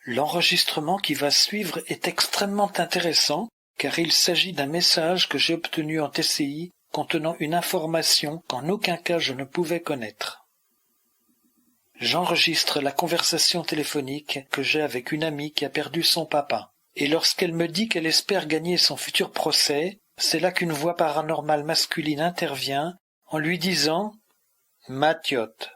L'enregistrement qui va suivre est extrêmement intéressant car il s'agit d'un message que j'ai obtenu en TCI contenant une information qu'en aucun cas je ne pouvais connaître. J'enregistre la conversation téléphonique que j'ai avec une amie qui a perdu son papa. Et lorsqu'elle me dit qu'elle espère gagner son futur procès, c'est là qu'une voix paranormale masculine intervient en lui disant « Matiotte ».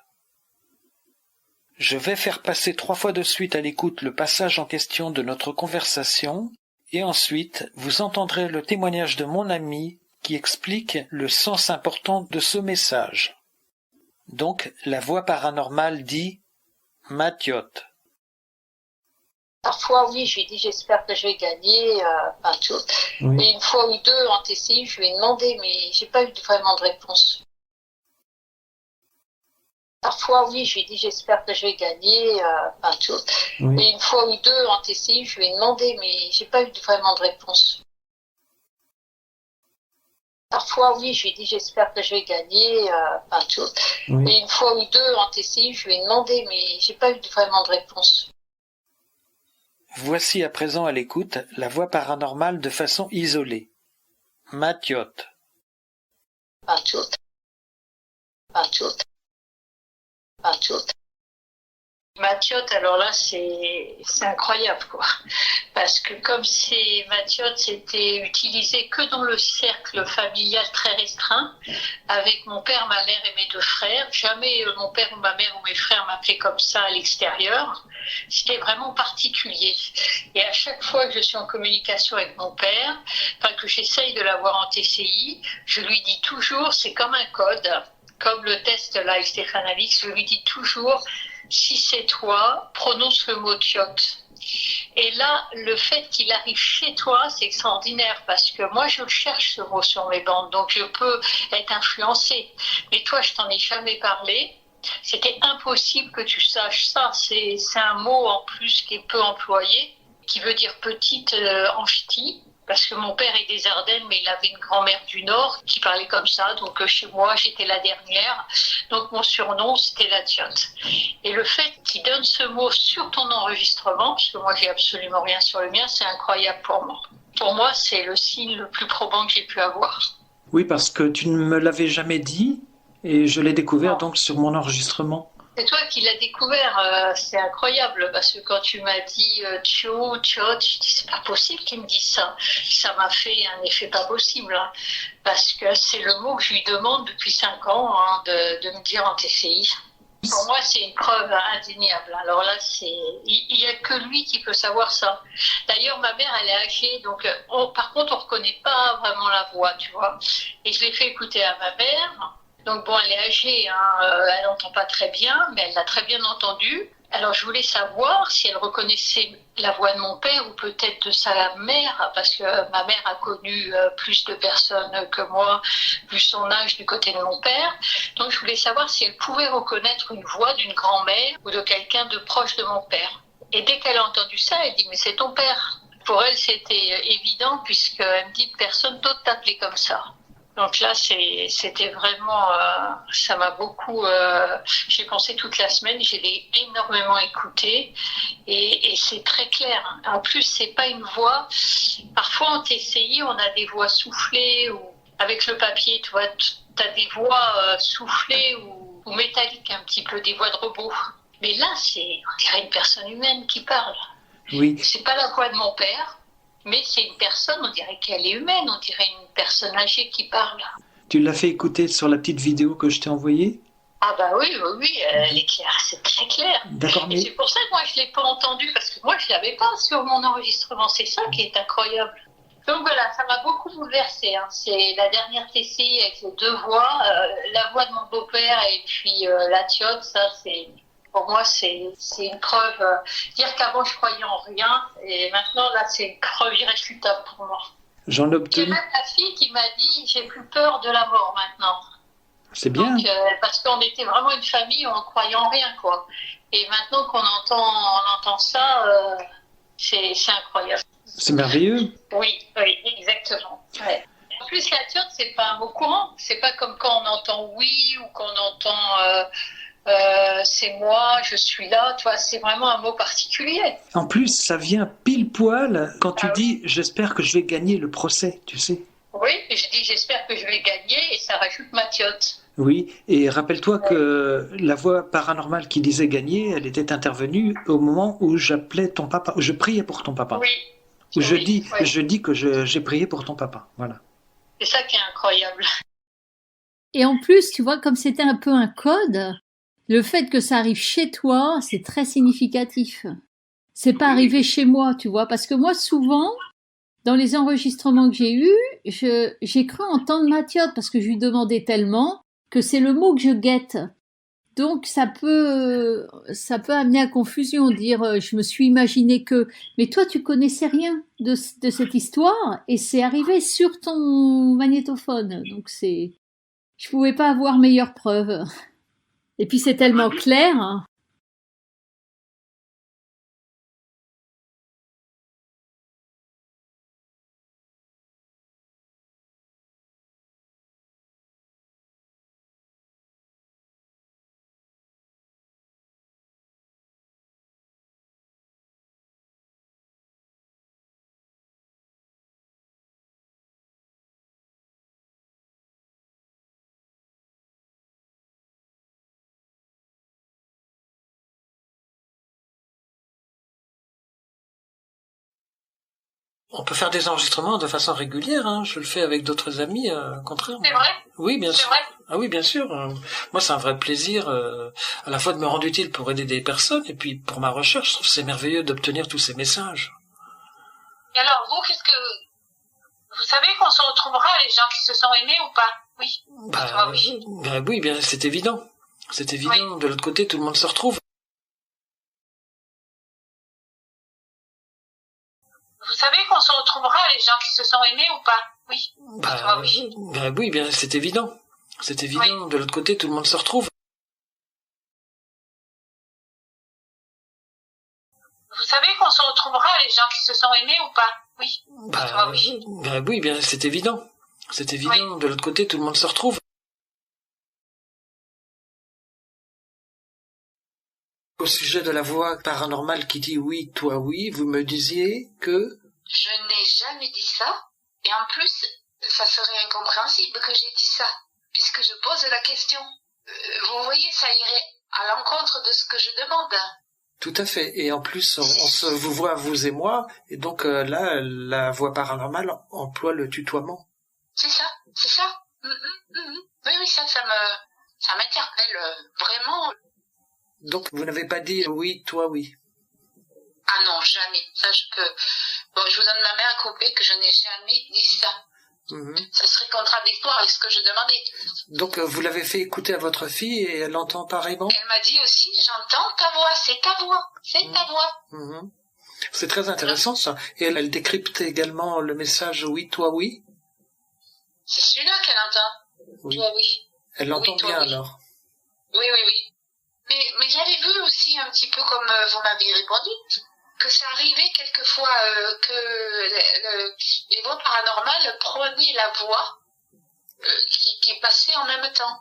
Je vais faire passer 3 fois de suite à l'écoute le passage en question de notre conversation et ensuite vous entendrez le témoignage de mon ami qui explique le sens important de ce message. Donc la voix paranormale dit « Matiotte ». Parfois, oui, je lui ai dit j'espère que je vais gagner, tout. Oui. Et une fois ou deux en TCI, je lui ai demandé, mais j'ai pas eu vraiment de réponse. Parfois, oui, je lui ai dit j'espère que je vais gagner, tout. Oui. Et une fois ou deux en TCI, je lui ai demandé, mais j'ai pas eu vraiment de réponse. Parfois, oui, je lui ai dit j'espère que je vais gagner, tout. Oui. Et une fois ou deux en TCI, je lui ai demandé, mais j'ai pas eu vraiment de réponse. Voici à présent à l'écoute la voix paranormale de façon isolée. Matiotte. Matiotte. Matiotte, alors là, c'est incroyable, quoi. Parce que comme Matiotte, c'était utilisé que dans le cercle familial très restreint, avec mon père, ma mère et mes 2 frères. Jamais mon père ou ma mère ou mes frères m'appelaient comme ça à l'extérieur. C'était vraiment particulier. Et à chaque fois que je suis en communication avec mon père, que j'essaye de l'avoir en TCI, je lui dis toujours, c'est comme un code, comme le test Live Stéphane Alix, je lui dis toujours, si c'est toi, prononce le mot tiotte. Et là, le fait qu'il arrive chez toi, c'est extraordinaire parce que moi, je cherche ce mot sur mes bandes, donc je peux être influencée. Mais toi, je t'en ai jamais parlé. C'était impossible que tu saches ça. C'est un mot en plus qui est peu employé, qui veut dire petite en ch'ti. Parce que mon père est des Ardennes, mais il avait une grand-mère du Nord qui parlait comme ça. Donc chez moi, j'étais la dernière. Donc mon surnom, c'était la tiotte. Et le fait qu'il donne ce mot sur ton enregistrement, parce que moi, j'ai absolument rien sur le mien, c'est incroyable pour moi. Pour moi, c'est le signe le plus probant que j'ai pu avoir. Oui, parce que tu ne me l'avais jamais dit et je l'ai découvert donc sur mon enregistrement. C'est toi qui l'as découvert, c'est incroyable, parce que quand tu m'as dit tio, tiotte, je dis c'est pas possible qu'il me dise ça. Ça m'a fait un effet pas possible, hein, parce que c'est le mot que je lui demande depuis 5 ans de me dire en TCI. Pour moi, c'est une preuve indéniable. Alors là, il y a que lui qui peut savoir ça. D'ailleurs, ma mère, elle est âgée, donc par contre, on reconnaît pas vraiment la voix, tu vois. Et je l'ai fait écouter à ma mère. Donc bon, elle est âgée, elle n'entend pas très bien, mais elle l'a très bien entendu. Alors je voulais savoir si elle reconnaissait la voix de mon père ou peut-être de sa mère, parce que ma mère a connu plus de personnes que moi, vu son âge du côté de mon père. Donc je voulais savoir si elle pouvait reconnaître une voix d'une grand-mère ou de quelqu'un de proche de mon père. Et dès qu'elle a entendu ça, elle dit « mais c'est ton père ». Pour elle, c'était évident, puisqu'elle me dit « personne d'autre t'appelait comme ça ». Donc là, c'était vraiment, ça m'a beaucoup, j'ai pensé toute la semaine, je l'ai énormément écouté et c'est très clair. En plus, c'est pas une voix, parfois en TCI, on a des voix soufflées ou avec le papier, tu vois, t'as des voix soufflées ou métalliques un petit peu, des voix de robot. Mais là, on dirait une personne humaine qui parle. Oui. C'est pas la voix de mon père. Mais c'est une personne, on dirait qu'elle est humaine, on dirait une personne âgée qui parle. Tu l'as fait écouter sur la petite vidéo que je t'ai envoyée ? Ah bah oui, elle est claire, c'est très clair. D'accord, mais... Et c'est pour ça que moi je ne l'ai pas entendu, parce que moi je ne l'avais pas sur mon enregistrement, c'est ça qui est incroyable. Donc voilà, ça m'a beaucoup bouleversée. Hein. C'est la dernière TCI avec les 2 voix, la voix de mon beau-père et puis la tiotte, ça c'est... Pour moi, c'est une preuve. Dire qu'avant, je croyais en rien, et maintenant, là, c'est une preuve irréfutable pour moi. J'en ai obtenu. J'ai même la fille qui m'a dit, j'ai plus peur de la mort maintenant. C'est bien. Donc, parce qu'on était vraiment une famille, on ne croyait en rien, quoi. Et maintenant qu'on entend ça, c'est incroyable. C'est merveilleux. Oui, exactement. Ouais. En plus, la tiotte, c'est pas un mot courant. C'est pas comme quand on entend oui ou qu'on entend c'est moi, je suis là, tu vois, c'est vraiment un mot particulier. En plus, ça vient pile poil quand tu dis « j'espère que je vais gagner le procès », tu sais. Oui, et je dis j'espère que je vais gagner et ça rajoute Mathiot. Oui, et rappelle-toi que la voix paranormale qui disait gagner, elle était intervenue au moment où j'appelais ton papa, où je priais pour ton papa. Oui. Où je Oui. dis que j'ai prié pour ton papa. Voilà. C'est ça qui est incroyable. Et en plus, tu vois, comme c'était un peu un code, le fait que ça arrive chez toi, c'est très significatif. C'est pas arrivé chez moi, tu vois, parce que moi, souvent, dans les enregistrements que j'ai eus, j'ai cru entendre Mathiot, parce que je lui demandais tellement que c'est le mot que je guette. Donc ça peut amener à confusion, dire je me suis imaginé que, mais toi tu connaissais rien de cette histoire et c'est arrivé sur ton magnétophone, donc je pouvais pas avoir meilleure preuve. Et puis c'est tellement clair. Hein. On peut faire des enregistrements de façon régulière, hein. Je le fais avec d'autres amis, contraire. C'est vrai? Oui, bien sûr. Vrai? Ah oui, bien sûr. Moi, c'est un vrai plaisir, à la fois de me rendre utile pour aider des personnes, et puis pour ma recherche, je trouve que c'est merveilleux d'obtenir tous ces messages. Et alors, vous, vous savez qu'on se retrouvera, les gens qui se sont aimés ou pas? Oui. Oui, bien, c'est évident. C'est évident. Oui. De l'autre côté, tout le monde se retrouve. Vous savez qu'on se retrouvera, les gens qui se sont aimés ou pas? Oui. Oui, bien, c'est évident. C'est évident. Oui. De l'autre côté, tout le monde se retrouve. Vous savez qu'on se retrouvera, les gens qui se sont aimés ou pas? Oui. Oui, bien, c'est évident. C'est évident. Oui. De l'autre côté, tout le monde se retrouve. Au sujet de la voix paranormale qui dit oui, toi oui, vous me disiez que... Je n'ai jamais dit ça, et en plus, ça serait incompréhensible que j'ai dit ça, puisque je pose la question. Vous voyez, ça irait à l'encontre de ce que je demande. Tout à fait, et en plus, on se vous voit, vous et moi, et donc là, la voix paranormale emploie le tutoiement. C'est ça. Oui, ça m'interpelle vraiment. Donc, vous n'avez pas dit oui, toi oui. Ah non, jamais. Ça, je peux... Bon, je vous donne ma main à couper que je n'ai jamais dit ça. Ça serait contradictoire avec ce que je demandais. Donc, vous l'avez fait écouter à votre fille et elle l'entend pareillement? Elle m'a dit aussi, j'entends ta voix, c'est ta voix. C'est très intéressant ça. Et elle décrypte également le message oui, toi oui? C'est celui-là qu'elle entend. Oui. Toi oui. Elle l'entend bien oui. alors? Oui. Mais j'avais vu aussi un petit peu comme vous m'avez répondu, que ça arrivait quelquefois que les voix paranormales prenaient la voix qui passait en même temps.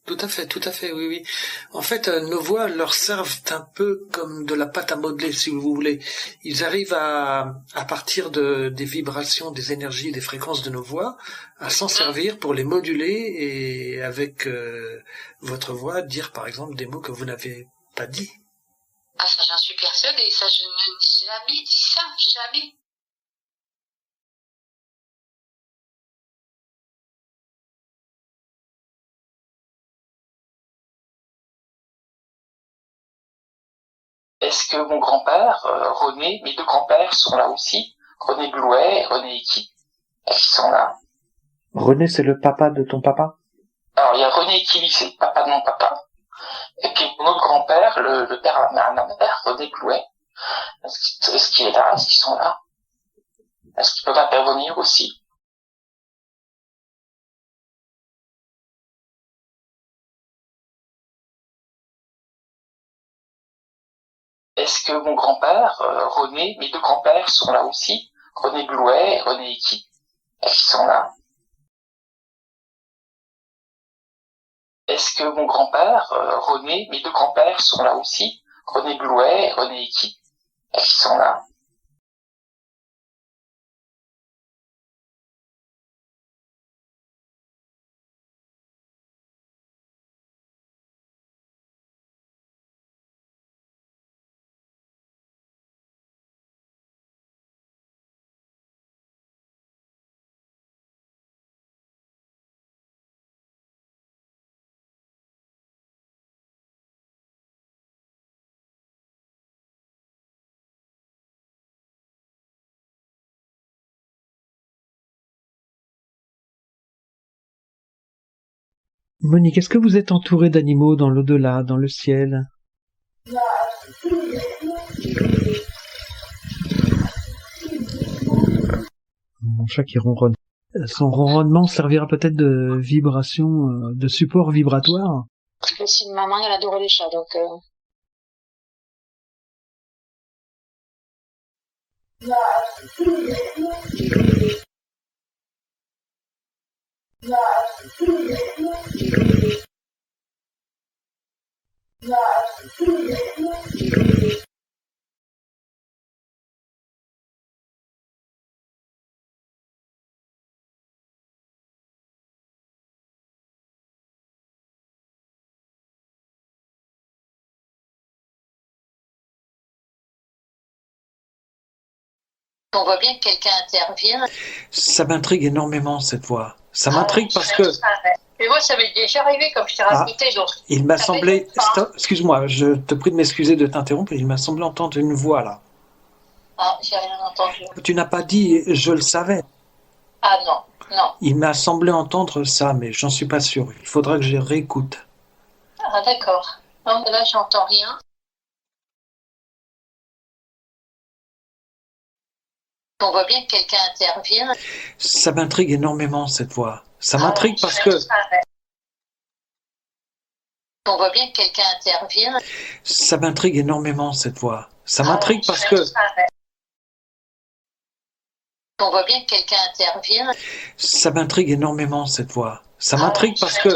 Tout à fait, oui. En fait, nos voix leur servent un peu comme de la pâte à modeler, si vous voulez. Ils arrivent à partir des vibrations, des énergies, des fréquences de nos voix, à s'en servir pour les moduler et avec votre voix dire par exemple des mots que vous n'avez pas dit. Ah, ça j'en suis persuadée, ça je n'ai jamais dit ça, jamais. Est-ce que mon grand-père, René, mes deux grands-pères sont là aussi? René Blouet et René Equi. Est-ce qu'ils sont là? René, c'est le papa de ton papa? Alors, il y a René Equi, c'est le papa de mon papa. Et puis, mon autre grand-père, le père de ma mère, René Blouet. Est-ce qu'il est là? Est-ce qu'ils sont là? Est-ce qu'ils peuvent intervenir aussi? Est-ce que mon grand-père, René, mes deux grands-pères sont là aussi? René Blouet et René Equi. Est-ce qu'ils sont là? est-ce que mon grand-père, René, mes deux grands-pères sont là aussi, René Blouet et René Eki, est-ce qu'ils sont là? Monique, est-ce que vous êtes entourée d'animaux dans l'au-delà, dans le ciel? Mon chat qui ronronne. Son ronronnement servira peut-être de vibration, de support vibratoire. C'est une maman, elle adore les chats, donc... On voit bien que quelqu'un intervient. Ça m'intrigue énormément, cette voix. Ça m'intrigue parce que... Mais moi, ça m'est déjà arrivé, comme je t'ai raconté. Donc, il m'a semblé... Excuse-moi, je te prie de m'excuser de t'interrompre. Il m'a semblé entendre une voix, là. Ah, j'ai rien entendu. Tu n'as pas dit « je le savais ». Ah non, non. Il m'a semblé entendre ça, mais j'en suis pas sûr. Il faudra que je réécoute. Ah d'accord. Non, mais là, j'entends rien. On voit bien que quelqu'un intervient. Ça m'intrigue énormément, cette voix. Ça m'intrigue parce que... On voit bien que quelqu'un intervient. Ça m'intrigue énormément, cette voix. Ça m'intrigue parce que... On voit bien que quelqu'un intervient. Ça m'intrigue énormément, cette voix. Ça m'intrigue parce que...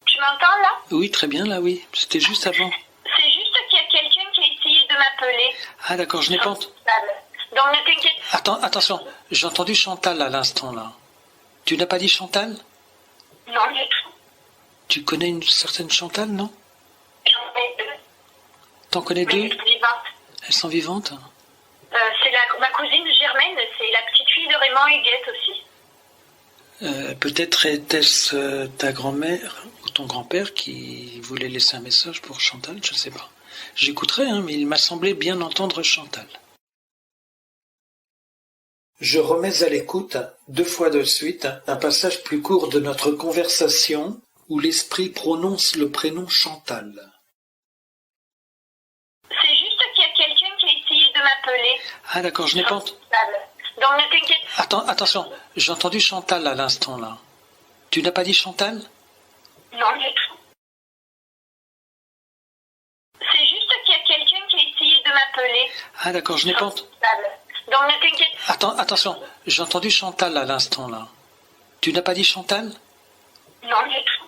Tu m'entends là? Oui, très bien, là, oui. C'était juste avant. C'est juste qu'il y a quelqu'un qui a essayé de m'appeler. Ah, d'accord, je n'ai pas... Donc ne t'inquiète pas. Attends, attention, j'ai entendu Chantal à l'instant, là. Tu n'as pas dit Chantal? Non, du tout. Tu connais une certaine Chantal, non? J'en ai deux. T'en connais Mais deux? elles sont vivantes. Elles sont vivantes? C'est ma cousine Germaine, c'est la petite fille de Raymond Huguette aussi. Peut-être était-ce ta grand-mère ou ton grand-père qui voulait laisser un message pour Chantal, je ne sais pas. J'écouterai, hein, mais il m'a semblé bien entendre Chantal. Je remets à l'écoute, 2 fois de suite, un passage plus court de notre conversation où l'esprit prononce le prénom Chantal. C'est juste qu'il y a quelqu'un qui a essayé de m'appeler. Ah d'accord, je n'ai pas... Donc ne t'inquiète pas. Attends, attention, j'ai entendu Chantal à l'instant, là. Tu n'as pas dit Chantal? Non, du tout. C'est juste qu'il y a quelqu'un qui a essayé de m'appeler. Ah d'accord, je n'ai pas... Donc ne t'inquiète pas. Attends, attention, j'ai entendu Chantal à l'instant, là. Tu n'as pas dit Chantal? Non, du tout.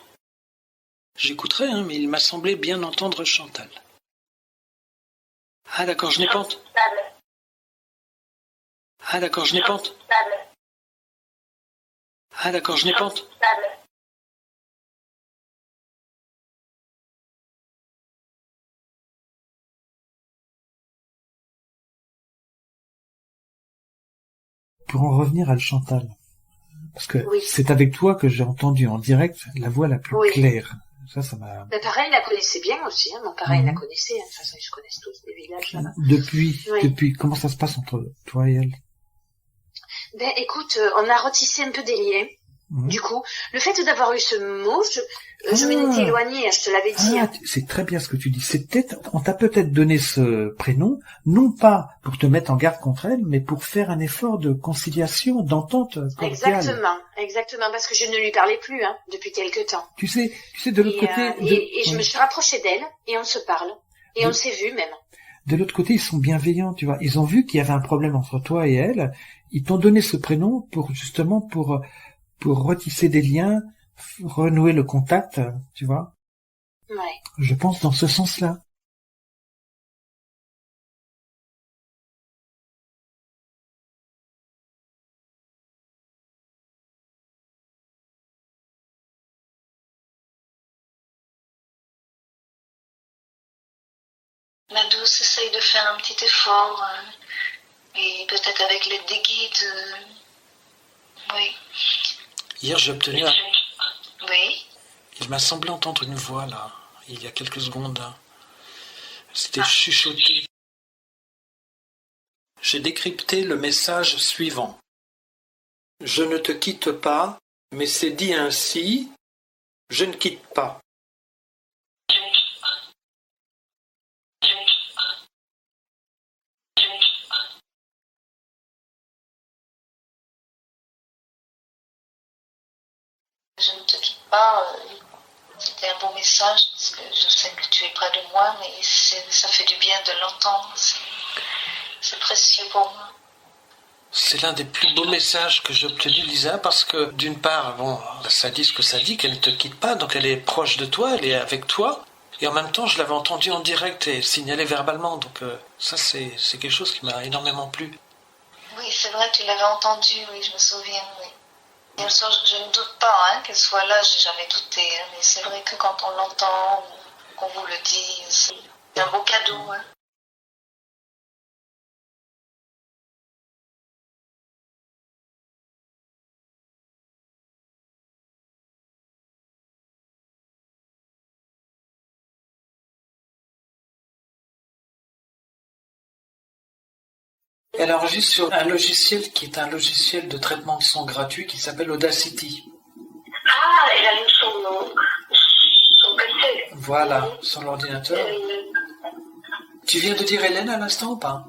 J'écouterai, hein, mais il m'a semblé bien entendre Chantal. Ah d'accord, je n'ai pas... Ah d'accord, je n'ai pas... Ah d'accord, je n'ai pas... Pour en revenir à Chantal, parce que Oui. c'est avec toi que j'ai entendu en direct la voix la plus claire. Ça m'a... Mais pareil, il la connaissait bien aussi. Hein. Mon parrain, il la connaissait. Hein. De toute façon, ils se connaissent tous, les villages là-bas. Depuis, comment ça se passe entre toi et elle? Ben, écoute, on a retissé un peu des liens. Du coup, le fait d'avoir eu ce mot, je m'en étais éloignée, je te l'avais dit. C'est très bien ce que tu dis. On t'a peut-être donné ce prénom, non pas pour te mettre en garde contre elle, mais pour faire un effort de conciliation, d'entente cordiale. Exactement, parce que je ne lui parlais plus, depuis quelque temps. Tu sais, de l'autre côté... Et je me suis rapprochée d'elle, et on se parle. Et on s'est vu même. De l'autre côté, ils sont bienveillants, tu vois. Ils ont vu qu'il y avait un problème entre toi et elle. Ils t'ont donné ce prénom pour retisser des liens, renouer le contact, tu vois. Ouais. Je pense dans ce sens-là. La douce essaye de faire un petit effort, et peut-être avec l'aide des guides, oui. Hier, j'ai obtenu Oui. Il m'a semblé entendre une voix, là, il y a quelques secondes. C'était chuchoté. J'ai décrypté le message suivant. Je ne te quitte pas, mais c'est dit ainsi, je ne quitte pas. Je ne te quitte pas, c'était un beau message parce que je sais que tu es près de moi, mais ça fait du bien de l'entendre, c'est précieux pour moi. C'est l'un des plus beaux messages que j'ai obtenus, Lisa, parce que d'une part, ça dit ce que ça dit, qu'elle ne te quitte pas, donc elle est proche de toi, elle est avec toi, et en même temps, je l'avais entendu en direct et signalé verbalement, donc ça, c'est quelque chose qui m'a énormément plu. Oui, c'est vrai, tu l'avais entendu, oui, je me souviens, oui. Bien sûr, je ne doute pas qu'elle soit là, j'ai jamais douté, mais c'est vrai que quand on l'entend, qu'on vous le dise, c'est un beau cadeau. Elle enregistre sur un logiciel qui est un logiciel de traitement de son gratuit qui s'appelle Audacity. Ah, elle a mis son PC. Voilà, sur l'ordinateur. Tu viens de dire Hélène à l'instant ou pas?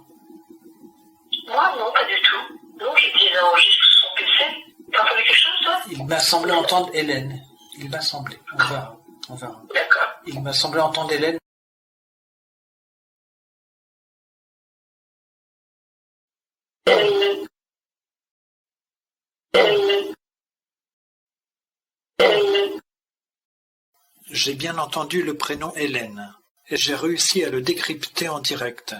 Moi, non, pas du tout. Non, je dis elle enregistre sur son PC. T'as entendu quelque chose, toi? Il m'a semblé entendre Hélène. Il m'a semblé. On verra. D'accord. Il m'a semblé entendre Hélène. J'ai bien entendu le prénom Hélène, et j'ai réussi à le décrypter en direct.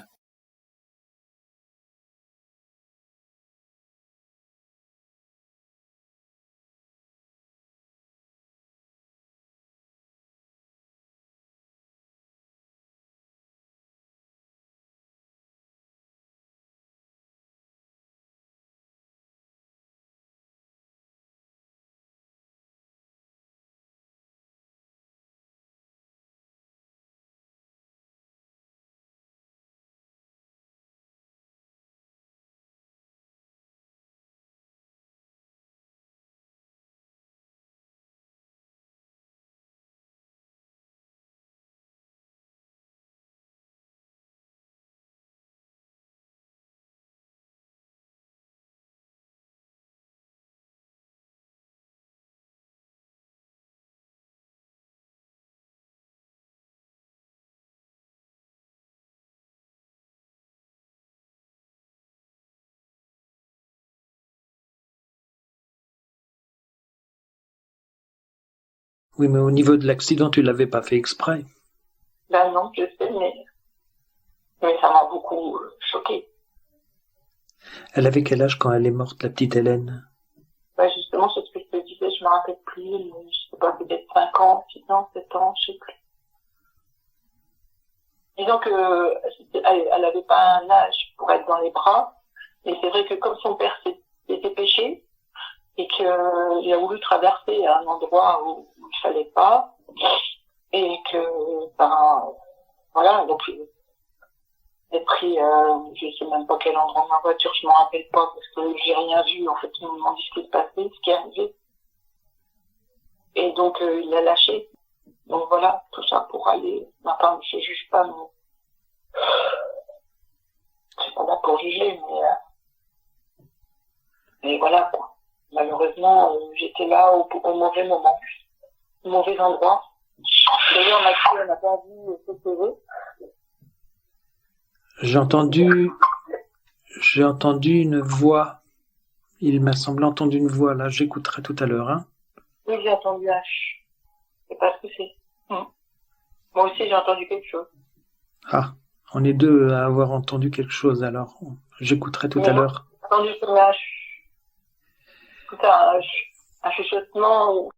Oui, mais au niveau de l'accident, tu l'avais pas fait exprès. Ben non, je sais, mais ça m'a beaucoup choquée. Elle avait quel âge quand elle est morte, la petite Hélène? Ben justement, c'est ce que je te disais, je me rappelle plus, je sais pas, peut-être 5 ans, 6 ans, 7 ans, je sais plus. Disons que elle avait pas un âge pour être dans les bras, mais c'est vrai que comme son père s'était péché, et qu'il a voulu traverser à un endroit où il fallait pas, et que, voilà, donc, j'ai pris, je sais même pas quel endroit de ma voiture, je m'en rappelle pas, parce que j'ai rien vu, en fait, ils m'ont dit ce qui se passait, ce qui est arrivé. Et donc, il l'a lâché. Donc voilà, tout ça pour aller... Enfin, je juge pas, mais... Je suis pas là pour juger, mais voilà, quoi. Malheureusement, j'étais là au mauvais moment, au mauvais endroit. D'ailleurs, ma fille, elle n'a pas vu ce CV. J'ai entendu une voix. Il m'a semblé entendre une voix, là, j'écouterai tout à l'heure, hein. Oui, j'ai entendu H. Je sais pas ce que c'est. Moi aussi, j'ai entendu quelque chose. Ah, on est deux à avoir entendu quelque chose, alors j'écouterai tout à l'heure. J'ai entendu comme H. Écoute, un chuchotement ou...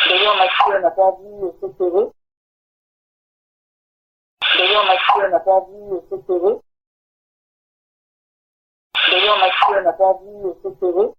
D'ailleurs, ma fille, elle n'a pas vu ce CV. D'ailleurs, ma fille, elle n'a pas vu ce CV. D'ailleurs, ma fille, elle n'a pas vu ce CV.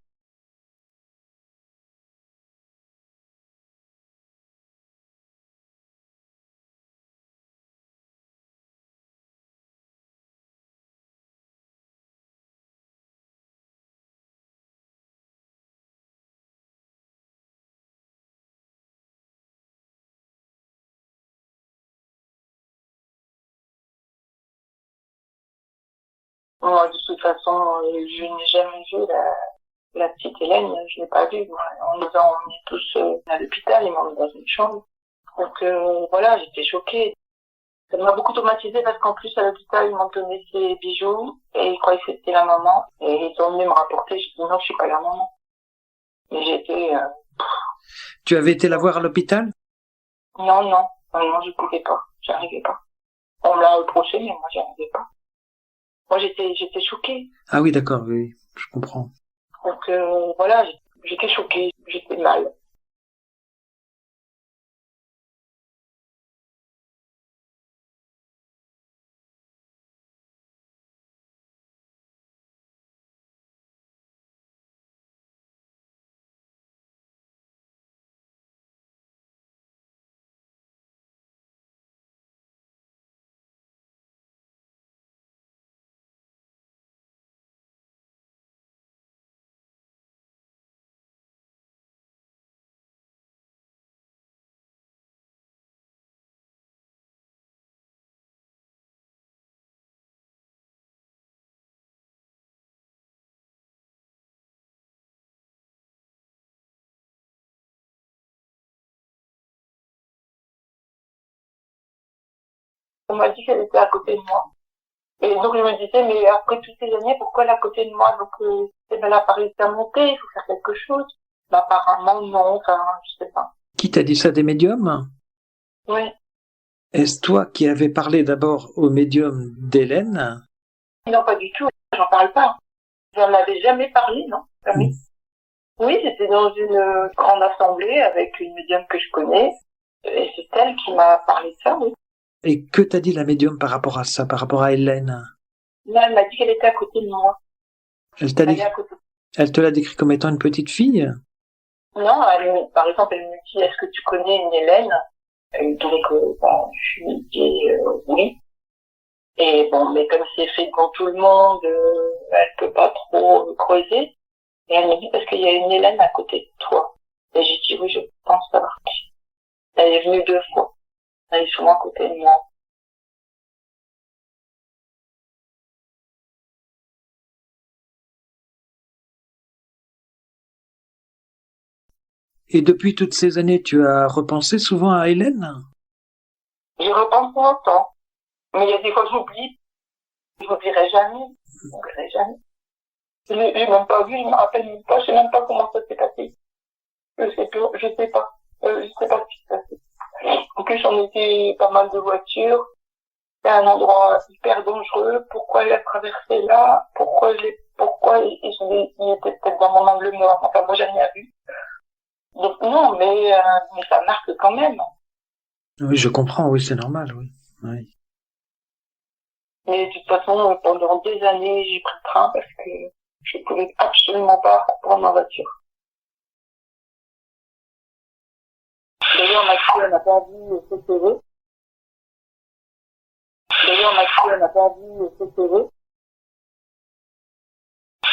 Moi, de toute façon, je n'ai jamais vu la petite Hélène, je l'ai pas vue. Moi. On nous a emmenés tous à l'hôpital, ils m'ont mis dans une chambre. Donc voilà, j'étais choquée. Ça m'a beaucoup traumatisée parce qu'en plus à l'hôpital, ils m'ont donné ses bijoux et ils croyaient que c'était la maman. Et ils ont venu me rapporter, je dis non, je suis pas la maman. Mais j'étais... Tu avais été la voir à l'hôpital? Non, je pouvais pas, j'arrivais pas. On me l'a reproché, mais moi j'y arrivais pas. Moi j'étais choquée. Ah oui, d'accord, oui, je comprends. Donc voilà, j'étais choquée, j'étais mal. On m'a dit qu'elle était à côté de moi. Et donc je me disais, mais après toutes ces années, pourquoi elle est à côté de moi? Donc elle n'a pas réussi à monter, il faut faire quelque chose. Bah, apparemment non, enfin je sais pas. Qui t'a dit ça, des médiums? Oui. Est-ce toi qui avais parlé d'abord au médium d'Hélène? Non, pas du tout, j'en parle pas. J'en avais jamais parlé, non, jamais. Oui, j'étais dans une grande assemblée avec une médium que je connais, et c'est elle qui m'a parlé de ça, oui. Et que t'a dit la médium par rapport à ça, par rapport à Hélène? Là, elle m'a dit qu'elle était à côté de moi. Elle t'a dit, est à côté. elle te l'a décrit comme étant une petite fille? Non, par exemple, elle me dit, est-ce que tu connais une Hélène? Et donc, je lui dis oui. Et bon, mais comme c'est fait devant tout le monde, elle peut pas trop creuser. Et elle me dit, parce qu'il y a une Hélène à côté de toi. Et j'ai dit, oui, je pense savoir qui. Elle est venue 2 fois. Elle est souvent à côté de moi. Et depuis toutes ces années, tu as repensé souvent à Hélène? J'y repense longtemps. Mais il y a des fois, j'oublie. Je n'oublierai jamais. Je n'oublierai jamais. Je l'ai même pas vu, je me rappelle même pas, je sais même pas comment ça s'est passé. Je sais pas. Je sais pas ce qui s'est passé. En plus, on était pas mal de voitures. C'est un endroit hyper dangereux. Pourquoi il a traversé là? Pourquoi il était peut-être dans mon angle mort? Enfin, moi, j'ai rien vu. Donc, non, mais ça marque quand même. Oui, je comprends, oui, c'est normal, oui. Oui. Mais de toute façon, pendant des années, j'ai pris le train parce que je pouvais absolument pas prendre ma voiture. D'ailleurs, ma fille, elle n'a pas vu ce CV. D'ailleurs, ma fille, elle n'a pas vu ce CV.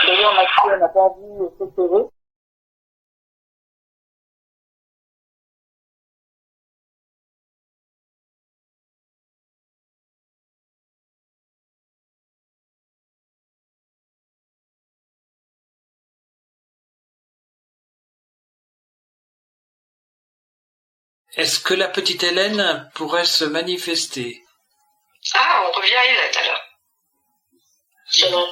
D'ailleurs, ma fille, elle n'a pas vu ce CV. Est-ce que la petite Hélène pourrait se manifester? Ah, on revient à Yvette alors. C'est bon.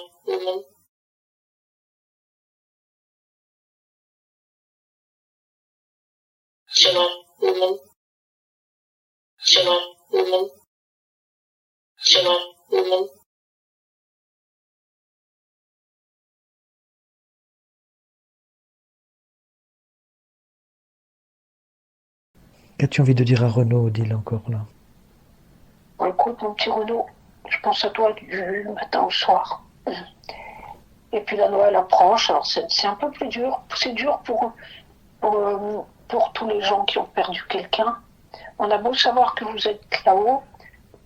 C'est bon. C'est bon. C'est bon. Qu'as-tu envie de dire à Renaud, Odile, encore là? Bon, écoute, mon petit Renaud, je pense à toi du matin au soir. Et puis la Noël approche, alors c'est un peu plus dur. C'est dur pour tous les gens qui ont perdu quelqu'un. On a beau savoir que vous êtes là-haut,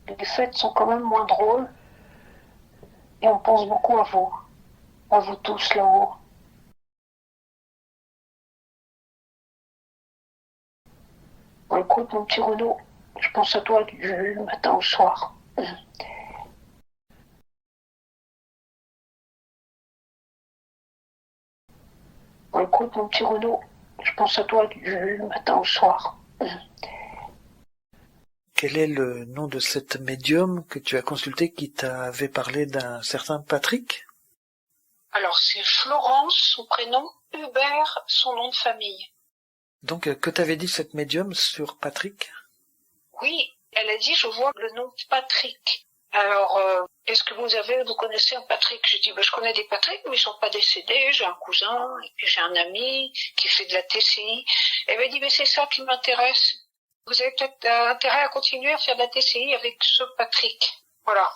les fêtes sont quand même moins drôles. Et on pense beaucoup à vous tous là-haut. Bon, écoute, mon petit Renaud, je pense à toi du matin au soir. Bon, écoute, mon petit Renaud, je pense à toi du matin au soir. Quel est le nom de cette médium que tu as consultée qui t'avait parlé d'un certain Patrick? Alors, c'est Florence, son prénom, Hubert, son nom de famille. Donc, que t'avait dit cette médium sur Patrick? Oui, elle a dit, je vois le nom Patrick. Alors, est-ce que vous connaissez un Patrick? Je dis, je connais des Patrick, mais ils sont pas décédés. J'ai un cousin, et puis j'ai un ami qui fait de la TCI. Elle m'a dit, mais c'est ça qui m'intéresse. Vous avez peut-être intérêt à continuer à faire de la TCI avec ce Patrick. Voilà.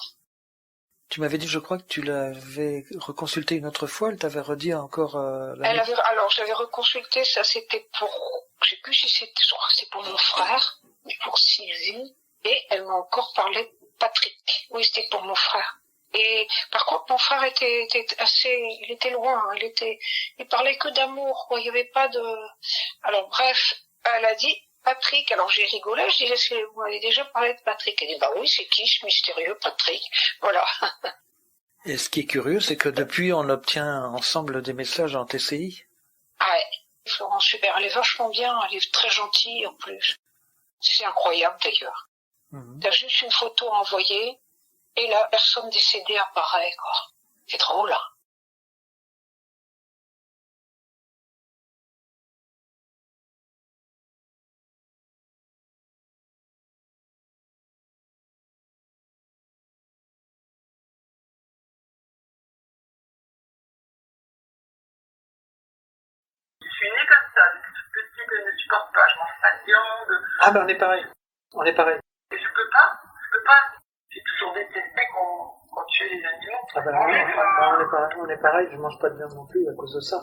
Tu m'avais dit, je crois que tu l'avais reconsulté une autre fois, elle t'avait redit encore Alors, je l'avais reconsulté, ça c'était je sais plus si je crois que c'était pour mon frère, mais pour Sylvie, et elle m'a encore parlé de Patrick. Oui, c'était pour mon frère. Et par contre, mon frère il était loin, hein, il parlait que d'amour, quoi. Il y avait pas de. Alors bref, elle a dit Patrick. Alors j'ai rigolé, je disais, est-ce que vous m'avez déjà parlé de Patrick? Elle dit, oui, c'est qui ce mystérieux Patrick? Voilà. Et ce qui est curieux, c'est que depuis, on obtient ensemble des messages en TCI. Ah ouais, Florence, super, elle est vachement bien, elle est très gentille en plus. C'est incroyable d'ailleurs. T'as juste une photo envoyée, et la personne décédée apparaît, quoi. C'est drôle, hein. Je suis née comme ça, depuis toute petite, je ne supporte pas, je mange pas de viande. Ah ben on est pareil, Et je peux pas. J'ai toujours détesté qu'on tue les animaux. Ah ben on est pareil, je mange pas de viande non plus à cause de ça.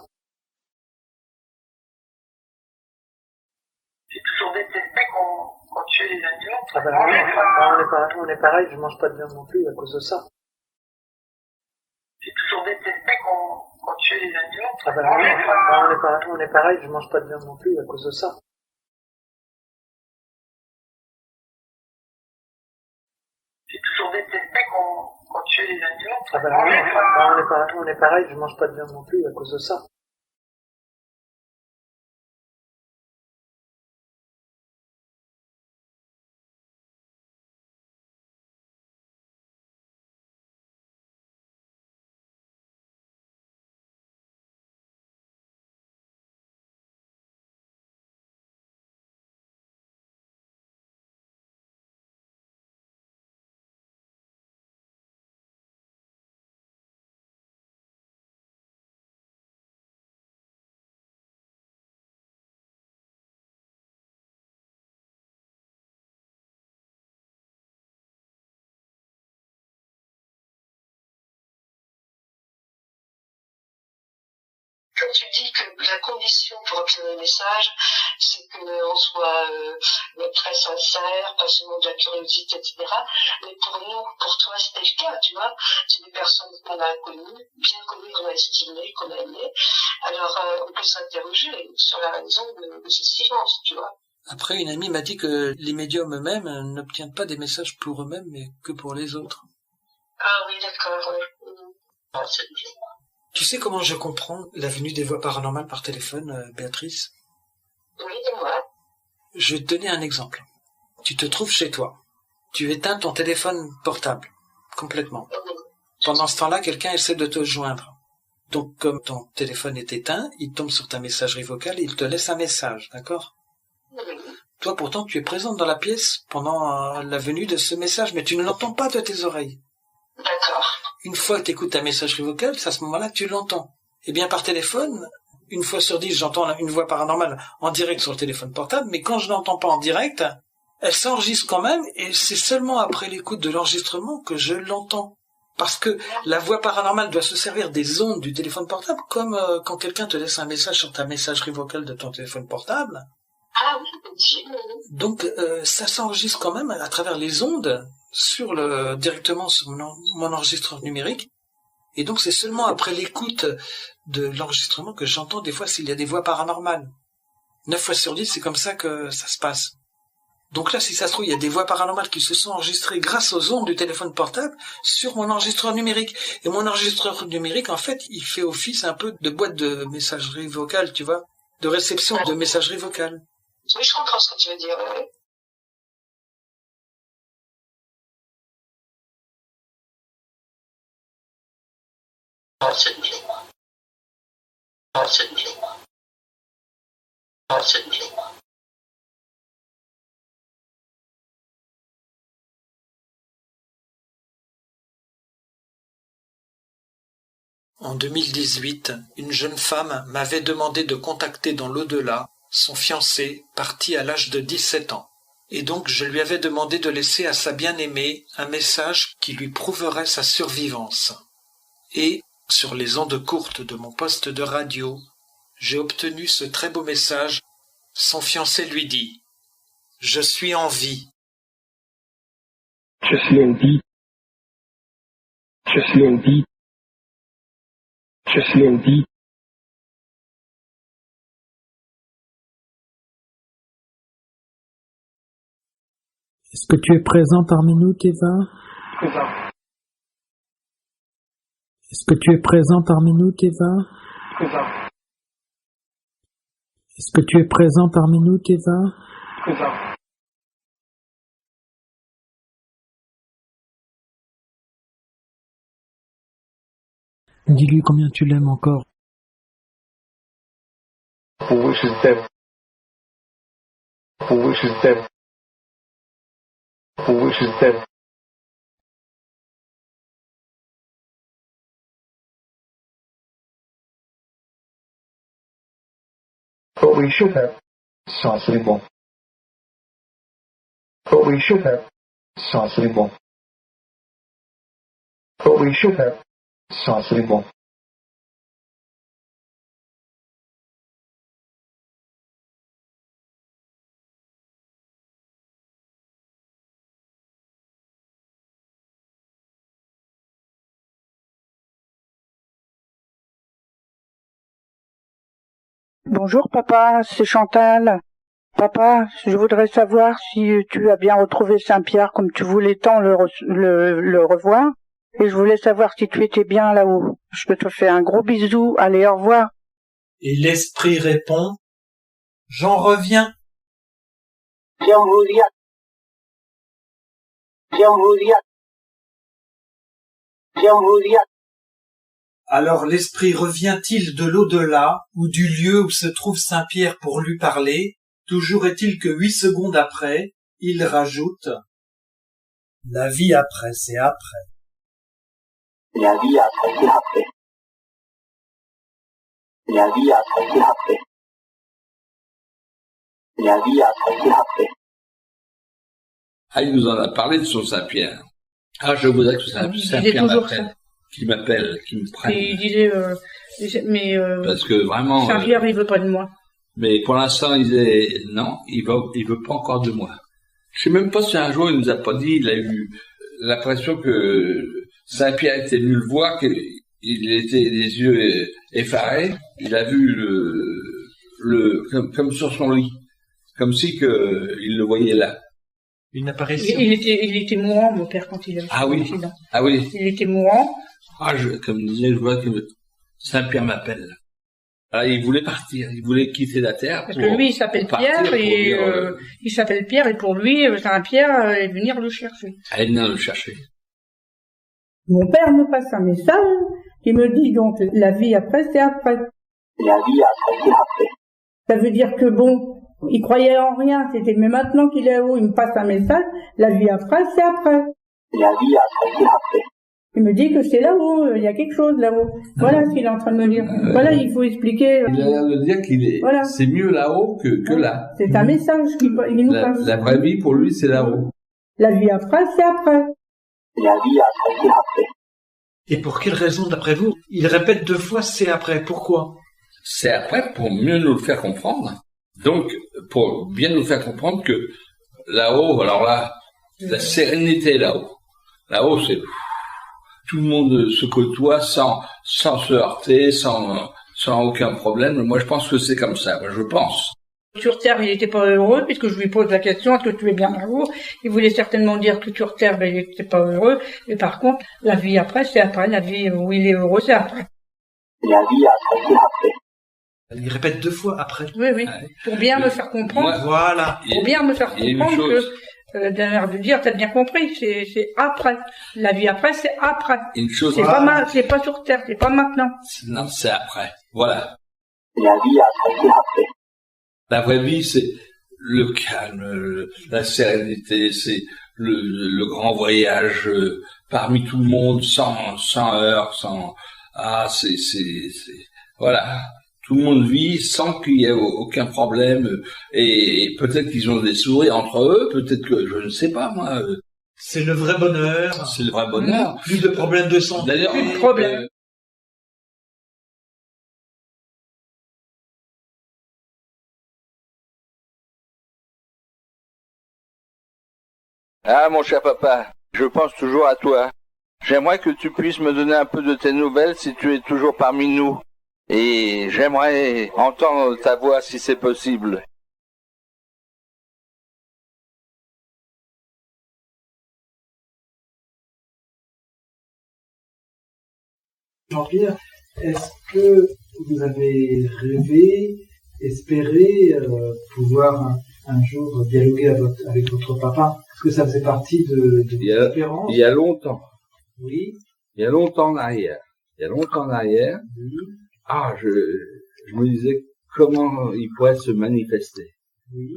J'ai toujours détesté qu'on tue les animaux. Ah ben on est pareil, je mange pas de viande non plus à cause de ça. J'ai toujours détesté qu'on tue les animaux. Ah ben on est pareil, je mange pas de viande non plus à cause de ça. J'ai toujours détesté qu'on tue les animaux. Ah ben on est pareil, je mange pas de viande non plus à cause de ça. comme tu dis que la condition pour obtenir un message, c'est qu'on soit très sincère, pas seulement de la curiosité, etc. Mais pour nous, pour toi, c'était le cas, tu vois. C'est des personnes qu'on a connues, bien connues, qu'on a estimées, qu'on a aimées. Alors, on peut s'interroger sur la raison de ce silence, tu vois. Après, une amie m'a dit que les médiums eux-mêmes n'obtiennent pas des messages pour eux-mêmes, mais que pour les autres. Ah oui, d'accord, oui. Ah, c'est bien. Tu sais comment je comprends la venue des voix paranormales par téléphone, Béatrice? Oui, dis-moi. Je vais te donner un exemple. Tu te trouves chez toi. Tu éteins ton téléphone portable, complètement. Pendant ce temps-là, quelqu'un essaie de te joindre. Donc, comme ton téléphone est éteint, il tombe sur ta messagerie vocale et il te laisse un message, d'accord? Toi, pourtant, tu es présente dans la pièce pendant la venue de ce message, mais tu ne l'entends pas de tes oreilles. D'accord. Une fois que tu écoutes ta messagerie vocale, c'est à ce moment-là que tu l'entends. Eh bien, par téléphone, une fois sur 10, j'entends une voix paranormale en direct sur le téléphone portable, mais quand je l'entends pas en direct, elle s'enregistre quand même, et c'est seulement après l'écoute de l'enregistrement que je l'entends. Parce que la voix paranormale doit se servir des ondes du téléphone portable, comme quand quelqu'un te laisse un message sur ta messagerie vocale de ton téléphone portable. Ah oui, Donc, ça s'enregistre quand même à travers les ondes directement sur mon enregistreur numérique. Et donc, c'est seulement après l'écoute de l'enregistrement que j'entends des fois s'il y a des voix paranormales. 9 fois sur 10, c'est comme ça que ça se passe. Donc là, si ça se trouve, il y a des voix paranormales qui se sont enregistrées grâce aux ondes du téléphone portable sur mon enregistreur numérique. Et mon enregistreur numérique, en fait, il fait office un peu de boîte de messagerie vocale, tu vois, de réception de messagerie vocale. Oui, je comprends ce que tu veux dire, oui. Ah, c'est bien. Ah, c'est bien. Ah, c'est bien. En 2018, une jeune femme m'avait demandé de contacter dans l'au-delà son fiancé parti à l'âge de 17 ans. Et donc je lui avais demandé de laisser à sa bien-aimée un message qui lui prouverait sa survivance. Et, sur les ondes courtes de mon poste de radio, j'ai obtenu ce très beau message. Son fiancé lui dit « Je suis en vie. Je suis en vie. Je suis en vie. Je suis en vie. » Est-ce que tu es présent parmi nous, Teva? Présent. Est-ce que tu es présent parmi nous, Teva? Présent. Est-ce que tu es présent parmi nous, Teva? Présent. Dis-lui combien tu l'aimes encore. Oui, je t'aime. Oui, je t'aime. Oui, je t'aime. Oui, je t'aime. Ça, c'est bon. Oui, je t'aime. Ça, c'est bon. Oui, je t'aime. Ça, c'est bon. Bonjour papa, c'est Chantal. Papa, je voudrais savoir si tu as bien retrouvé Saint-Pierre comme tu voulais tant le revoir. Et je voulais savoir si tu étais bien là-haut. Je te fais un gros bisou. Allez, au revoir. Et l'esprit répond « J'en reviens. » J'en reviens. J'en reviens. J'en reviens. Alors l'esprit revient-il de l'au-delà, ou du lieu où se trouve Saint-Pierre pour lui parler? Toujours est-il que 8 secondes après, il rajoute « La vie après, c'est après. » La vie après, c'est après. La vie après, c'est après. La vie après, c'est après. Ah, il nous en a parlé de son Saint-Pierre. Ah, je voudrais que Saint-Pierre m'appelle, qu'il me prenne. Il disait, Mais Parce que vraiment. Saint-Pierre, il veut pas de moi. Mais pour l'instant, non, il veut pas encore de moi. Je sais même pas si un jour il nous a pas dit, il a eu l'impression que Saint-Pierre était venu le voir, qu'il était les yeux effarés. Il a vu comme sur son lit, comme si il le voyait là. Une apparition. Il était mourant, mon père, quand il a eu Ah oui. l'accident. Ah oui. Il était mourant. Comme disait, je vois que Saint-Pierre m'appelle. Ah, il voulait partir, il voulait quitter la terre. Parce que lui, il s'appelle Pierre, et il s'appelle Pierre, et pour lui, Saint-Pierre est venir le chercher. Elle venir le chercher. Mon père me passe un message qui me dit donc la vie après, c'est après. La vie après, c'est après. Ça veut dire que bon, il croyait en rien, mais maintenant qu'il est là-haut, il me passe un message, la vie après, c'est après. La vie après, c'est après. Il me dit que c'est là-haut, il y a quelque chose là-haut. Voilà ce qu'il est en train de me dire. Voilà, il faut expliquer. Il a l'air de dire voilà. C'est mieux là-haut que là. C'est un message qu'il nous passe. La vraie vie, pour lui, c'est là-haut. La vie après, c'est après. La vie après, c'est après. Et pour quelle raison, d'après vous? Il répète 2 fois, c'est après. Pourquoi? C'est après pour mieux nous le faire comprendre. Donc, pour bien nous faire comprendre que là-haut, alors là, la sérénité là-haut. Là-haut, c'est tout le monde se côtoie sans se heurter, sans aucun problème. Moi, je pense que c'est comme ça. Moi, je pense. Sur Terre, il n'était pas heureux, puisque je lui pose la question, est-ce que tu es bien là-haut? Il voulait certainement dire que sur Terre, il n'était pas heureux. Et par contre, la vie après, c'est après. La vie où il est heureux, c'est après. La vie après, c'est après. Il répète 2 fois après. Oui. Pour bien me faire comprendre. Voilà. Pour bien me faire comprendre que, d'un air de dire, t'as bien compris, c'est après. La vie après, c'est après. Une chose. C'est pas sur Terre, c'est pas maintenant. Non, c'est après. Voilà. La vie après, c'est après. La vraie vie, c'est le calme, la sérénité, c'est le grand voyage parmi tout le monde, sans heurts, voilà. Tout le monde vit sans qu'il y ait aucun problème, et peut-être qu'ils ont des sourires entre eux, peut-être que, je ne sais pas, moi. C'est le vrai bonheur. C'est le vrai bonheur. Plus de problèmes de santé. D'ailleurs, Plus de problèmes. Ah, mon cher papa, je pense toujours à toi. J'aimerais que tu puisses me donner un peu de tes nouvelles si tu es toujours parmi nous. Et j'aimerais entendre ta voix si c'est possible. Jean-Pierre, est-ce que vous avez rêvé, espéré pouvoir un jour dialoguer avec votre papa? Est-ce que ça faisait partie de vos espérances? Il y a longtemps. Oui. Il y a longtemps en arrière. Oui. Ah, je me disais comment il pourrait se manifester. Oui.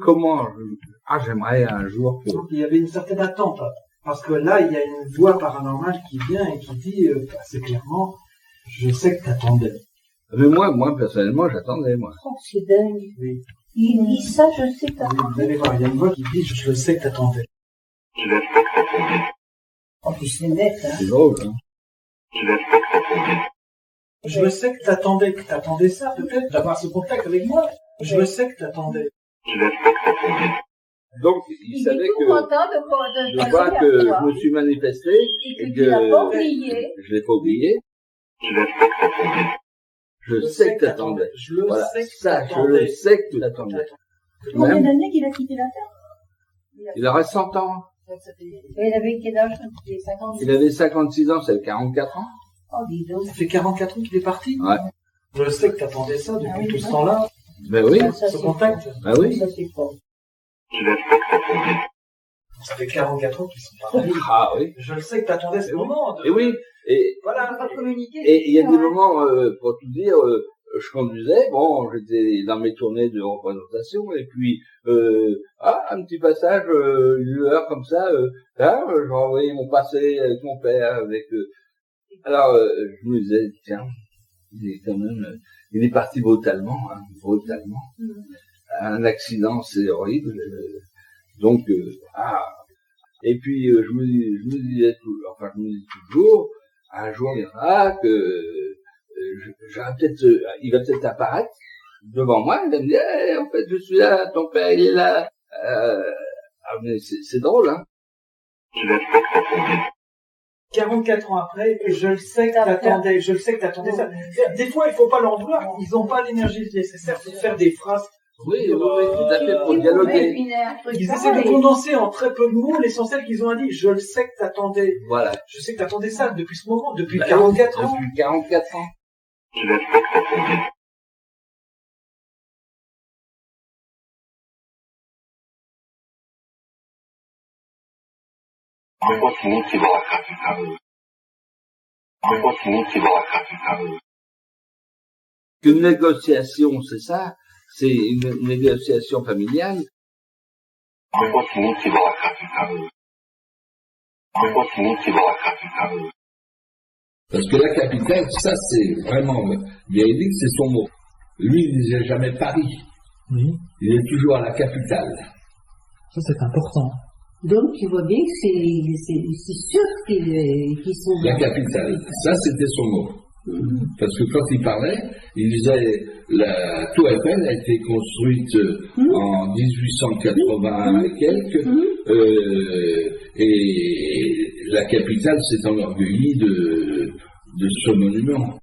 J'aimerais un jour que... Il y avait une certaine attente, parce que là, il y a une voix paranormale qui vient et qui dit assez clairement, je sais que t'attendais. Mais moi, personnellement, j'attendais, moi. Oh, c'est dingue. Oui. Il dit ça, je sais que t'attendais. Vous allez voir, il y a une voix qui dit, je sais que t'attendais. Je sais que t'attendais. Oh, puis c'est net, hein. C'est drôle, hein. Je sais que t'attendais. Je sais que t'attendais ça, peut-être, d'avoir ce contact avec moi. Je sais que t'attendais. Je sais que t'attendais. Donc, il savait que, de vois que je me suis manifesté, et que tu l'as pas oublié. Je l'ai pas oublié. Je sais que t'attendais. Je sais que t'attendais. Voilà, ça, je le sais que tu l'attendais. Combien d'années qu'il a quitté la Terre? Il aurait 100 ans. Et il avait quel âge? Il avait 56 ans, c'est 44 ans. Oh, dis donc. Ça fait 44 ans qu'il est parti? Ouais. Je sais que t'attendais ça depuis tout ce temps-là. Ben oui. Ce contact. Ben oui. Ça, c'est fort. Je sais que t'attendais. Ça fait 44 ans qu'ils sont partis. Ah oui. Je le sais que t'attendais ce moment. Et oui. Et voilà. Et il y a des moments, pour tout dire, je conduisais, j'étais dans mes tournées de représentation, et puis, un petit passage, une lueur comme ça, je renvoyais mon passé avec mon père, alors, je me disais, tiens, il est parti brutalement. Un accident, c'est horrible. Donc, et puis, je me disais toujours, un jour, il viendra que il va peut-être apparaître devant moi, il va me dire, en fait, je suis là, ton père, il est là. Mais c'est drôle, hein. 44 ans après, je le sais que t'attendais ça. Des fois, il faut pas leur vouloir, ils n'ont pas l'énergie nécessaire pour faire des phrases. Oui, tout à fait, pour dialoguer. Ils essaient de condenser en très peu de mots l'essentiel qu'ils ont à dire. Je le sais que t'attendais. Voilà. Je sais que t'attendais ça depuis ce moment, depuis 44 ans. Depuis 44 ans. Une négociation, c'est ça. C'est une négociation familiale. Parce que la capitale, ça c'est vraiment véridique, c'est son mot. Lui, il ne disait jamais Paris. Oui. Il est toujours à la capitale. Ça c'est important. Donc tu vois bien que c'est sûr qu'ils sont... La capitale, ça c'était son mot. Parce que quand il parlait, il disait la Tour Eiffel a été construite en 1880 et quelques, et la capitale s'est enorgueillie de ce monument.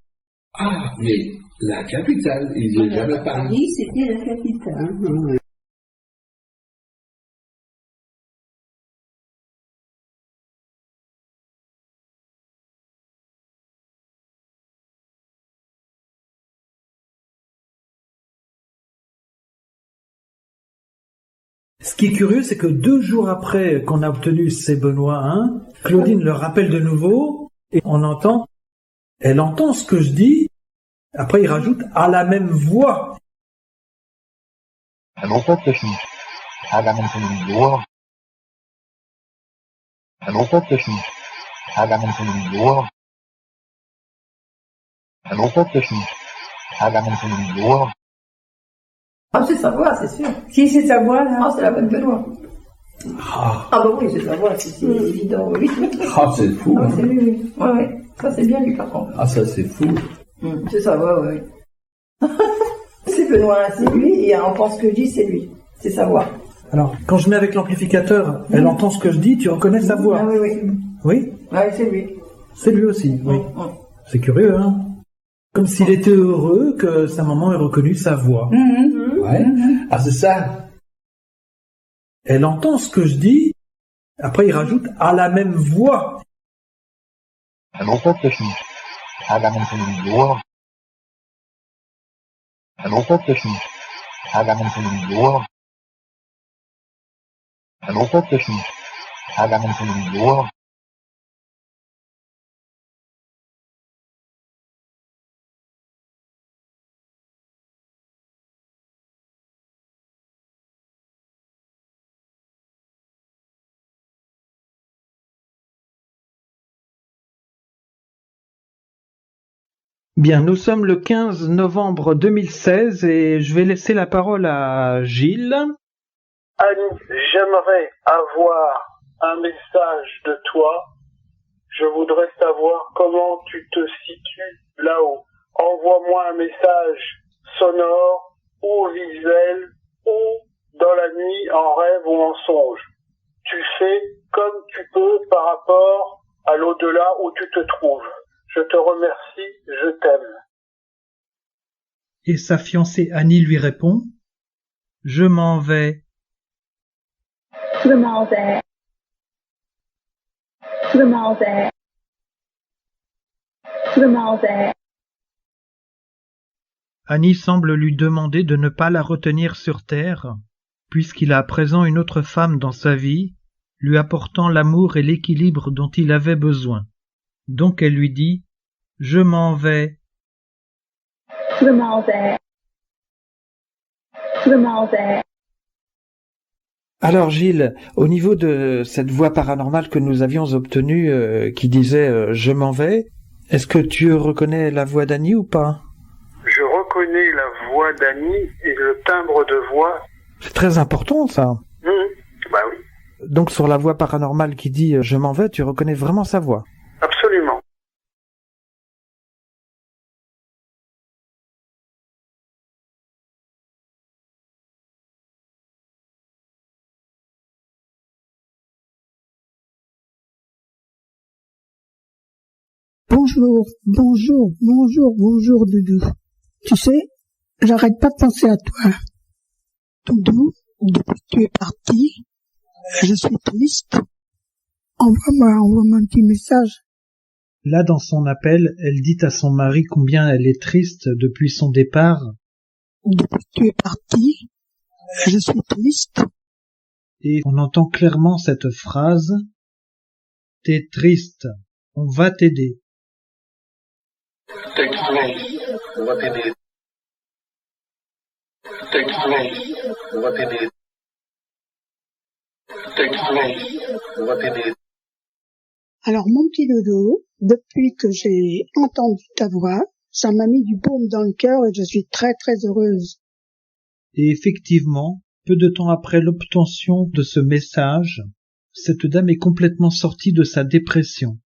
Ah, mais la capitale, il disait jamais Paris. Paris, c'était la capitale. Ce qui est curieux, c'est que 2 jours après qu'on a obtenu ces Benoît 1, Claudine le rappelle de nouveau, et elle entend ce que je dis, après il rajoute à la même voix. Ah, c'est sa voix, c'est sûr. Si c'est sa voix, là. Ah, c'est la bonne Benoît. Ah, bah oui, c'est sa voix, c'est évident, oui. Ah, c'est fou. Ah, c'est lui, oui. Ouais. Ça, c'est bien lui, par contre. Ah, ça c'est fou. C'est sa voix, oui. C'est Benoît, c'est lui, et on pense que je dis, c'est lui. C'est sa voix. alors, quand je mets avec l'amplificateur, elle entend ce que je dis, tu reconnais sa voix. Ah oui, oui. Oui? Ouais, c'est lui. C'est lui aussi, oui. C'est curieux, hein? Comme s'il était heureux que sa maman ait reconnu sa voix. Ouais. Ah, c'est ça. Elle entend ce que je dis, après il rajoute à la même voix. Bien, nous sommes le 15 novembre 2016 et je vais laisser la parole à Gilles. Annie, j'aimerais avoir un message de toi. Je voudrais savoir comment tu te situes là-haut. Envoie-moi un message sonore ou visuel ou dans la nuit, en rêve ou en songe. Tu fais comme tu peux par rapport à l'au-delà où tu te trouves. Je te remercie, je t'aime. Et sa fiancée Annie lui répond: Je m'en vais. Je m'en vais. Je m'en vais. Je m'en vais. Annie semble lui demander de ne pas la retenir sur terre, puisqu'il a à présent une autre femme dans sa vie, lui apportant l'amour et l'équilibre dont il avait besoin. Donc elle lui dit: Je m'en vais. Je m'en vais. Je m'en vais. Alors Gilles, au niveau de cette voix paranormale que nous avions obtenue qui disait je m'en vais, est-ce que tu reconnais la voix d'Annie ou pas? Je reconnais la voix d'Annie et le timbre de voix. C'est très important ça. Bah oui. Donc sur la voix paranormale qui dit je m'en vais, tu reconnais vraiment sa voix? Absolument. Bonjour, bonjour, bonjour, bonjour, Doudou. Tu sais, j'arrête pas de penser à toi. Doudou, depuis que tu es parti, je suis triste. Envoie-moi un petit message. Là, dans son appel, elle dit à son mari combien elle est triste depuis son départ. Depuis que tu es parti, je suis triste. Et on entend clairement cette phrase. T'es triste, on va t'aider. T'es triste, on va t'aider. T'es triste, on va t'aider. T'es triste, on va t'aider. Alors mon petit dodo, depuis que j'ai entendu ta voix, ça m'a mis du baume dans le cœur et je suis très très heureuse. Et effectivement, peu de temps après l'obtention de ce message, cette dame est complètement sortie de sa dépression.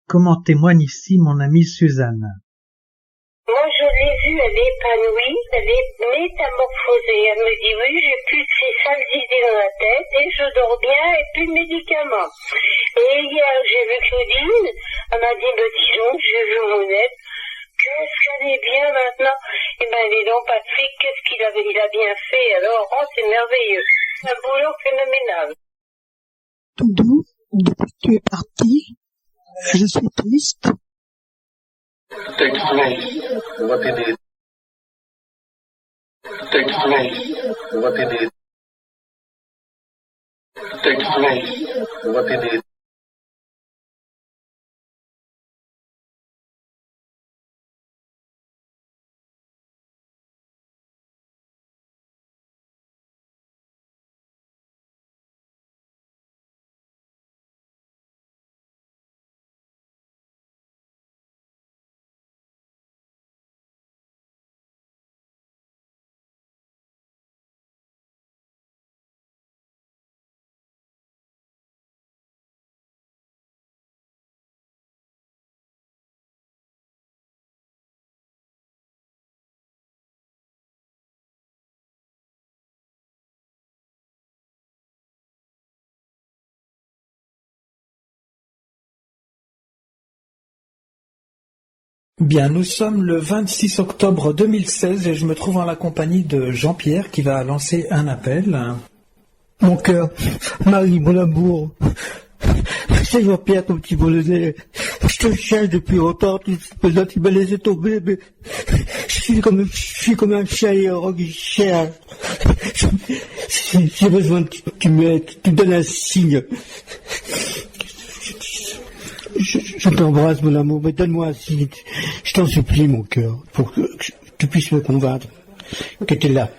Comme en témoigne ici mon amie Suzanne. Moi, je l'ai vue, elle est épanouie, elle est métamorphosée. Elle me dit, oui, j'ai plus de ces sales idées dans la tête et je dors bien et plus de médicaments. Et hier, j'ai vu Claudine, elle m'a dit, dis donc, j'ai vu Monette, qu'est-ce qu'elle est bien maintenant. Eh ben, dis donc, Patrick, qu'est-ce il a bien fait alors? Oh, c'est merveilleux. Un boulot phénoménal. Doudou, depuis que tu es parti, je suis triste. T'es triste, on va t'aider. T'es triste, on va t'aider. T'es triste, on va t'aider. Bien, nous sommes le 26 octobre 2016 et je me trouve en la compagnie de Jean-Pierre qui va lancer un appel. Mon cœur, Marie, mon amour, c'est Jean-Pierre, ton petit bolonais. Je te cherche depuis longtemps, tu m'as laissé tomber, mais je suis comme un chien errant qui cherche. J'ai besoin que tu m'aides, tu me donnes un signe. Je t'embrasse, mon amour, mais donne-moi un signe. Je t'en supplie, mon cœur, pour que tu puisses me convaincre que t'es là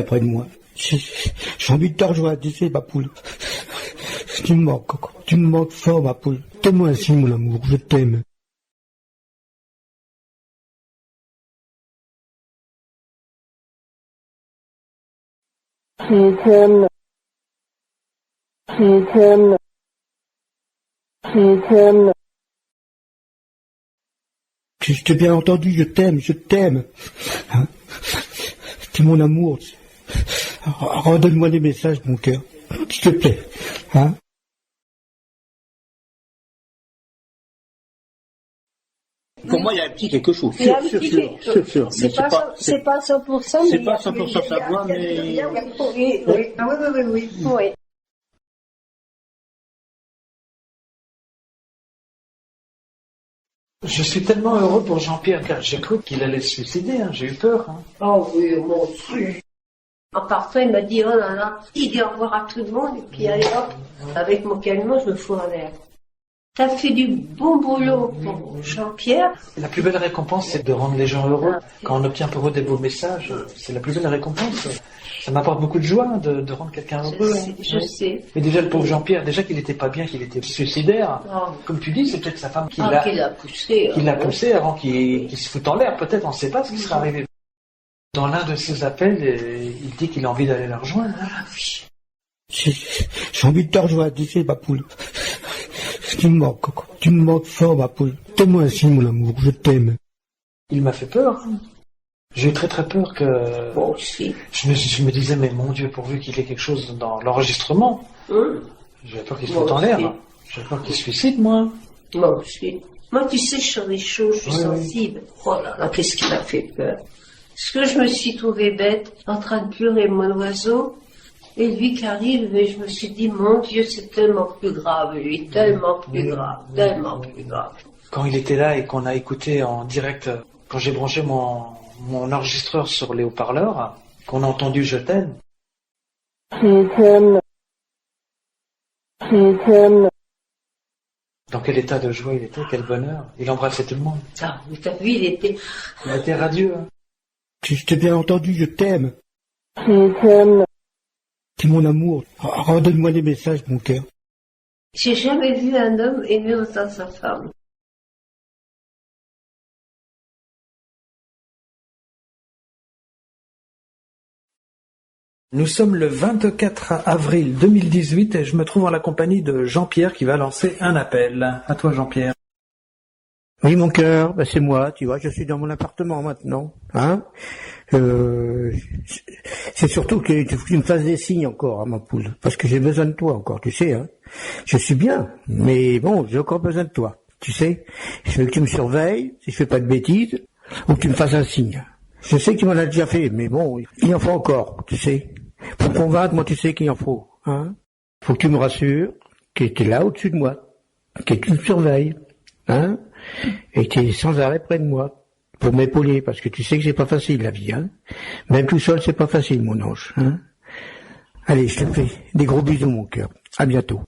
près de moi. J'ai envie de te rejoindre, tu sais, ma poule. Tu me manques, Coco. Tu me manques fort, ma poule. Donne-moi un signe, mon amour, je t'aime. Je t'aime. Je t'aime. Je t'aime. Je t'ai bien entendu, je t'aime. Hein? C'est mon amour. Redonne-moi des messages, mon cœur. S'il te plaît. Hein? Pour moi, il y a un petit quelque chose. Il y a un petit quelque chose. C'est pas 100%. C'est pas 100% sa voix, mais... Oui. Je suis tellement heureux pour Jean-Pierre car j'ai cru qu'il allait se suicider, j'ai eu peur. Oh oui, moi aussi. Parfois, il m'a dit, oh là là, il dit au revoir à tout le monde, et puis allez hop, avec mon calmant, je me fous en l'air. T'as fait du bon boulot pour Jean-Pierre. La plus belle récompense, c'est de rendre les gens heureux. Quand on obtient pour eux des beaux messages, c'est la plus belle récompense. Ça m'apporte beaucoup de joie de rendre quelqu'un heureux. Je sais. Mais déjà, le pauvre Jean-Pierre, déjà qu'il n'était pas bien, qu'il était suicidaire, comme tu dis, c'est peut-être sa femme qui l'a poussé avant qu'il se foute en l'air. Peut-être, on ne sait pas ce qui serait arrivé. Dans l'un de ses appels, il dit qu'il a envie d'aller la rejoindre. Ah oui. J'ai envie de te rejoindre, tu sais, ma poule. Tu me manques, Coco. Tu me manques fort, ma poule. Donne-moi un signe, mon amour, je t'aime. Il m'a fait peur. J'ai eu très très peur que... Moi aussi. Je me disais, mais mon Dieu, pourvu qu'il ait quelque chose dans l'enregistrement. J'avais peur qu'il se foute en l'air. J'avais peur qu'il se suicide, moi. Moi aussi. Moi, tu sais, je suis des choses, je suis sensible. Oh là là, qu'est-ce qui m'a fait peur. Parce que je me suis trouvée bête, en train de pleurer mon oiseau, et lui qui arrive, et je me suis dit, mon Dieu, c'est tellement plus grave, lui, tellement plus grave, tellement plus grave. Quand il était là et qu'on a écouté en direct, quand j'ai branché mon enregistreur sur les haut-parleurs, qu'on a entendu Je t'aime. Je t'aime. Je t'aime. Dans quel état de joie il était, quel bonheur. Il embrassait tout le monde. Ah, mais t'as vu, il était radieux. Hein. Je t'ai bien entendu, je t'aime. Je t'aime. C'est mon amour. Redonne-moi des messages, mon cœur. J'ai jamais vu un homme aimer autant sa femme. Nous sommes le 24 avril 2018 et je me trouve en la compagnie de Jean-Pierre qui va lancer un appel. À toi Jean-Pierre. Oui, mon cœur, ben c'est moi, tu vois, je suis dans mon appartement maintenant, hein. C'est surtout que tu me fasses des signes encore, hein, ma poule, parce que j'ai besoin de toi encore, tu sais, hein. Je suis bien, mais bon, j'ai encore besoin de toi, tu sais. Je veux que tu me surveilles, si je fais pas de bêtises, ou que tu me fasses un signe. Je sais que tu m'en as déjà fait, mais bon, il en faut encore, tu sais. Pour convaincre, moi, tu sais qu'il en faut, hein. Faut que tu me rassures, que tu es là au-dessus de moi, que tu me surveilles, hein. Et que tu es sans arrêt près de moi, pour m'épauler, parce que tu sais que c'est pas facile, la vie, hein. Même tout seul, c'est pas facile, mon ange, hein. Allez, je te fais des gros bisous, mon cœur. À bientôt.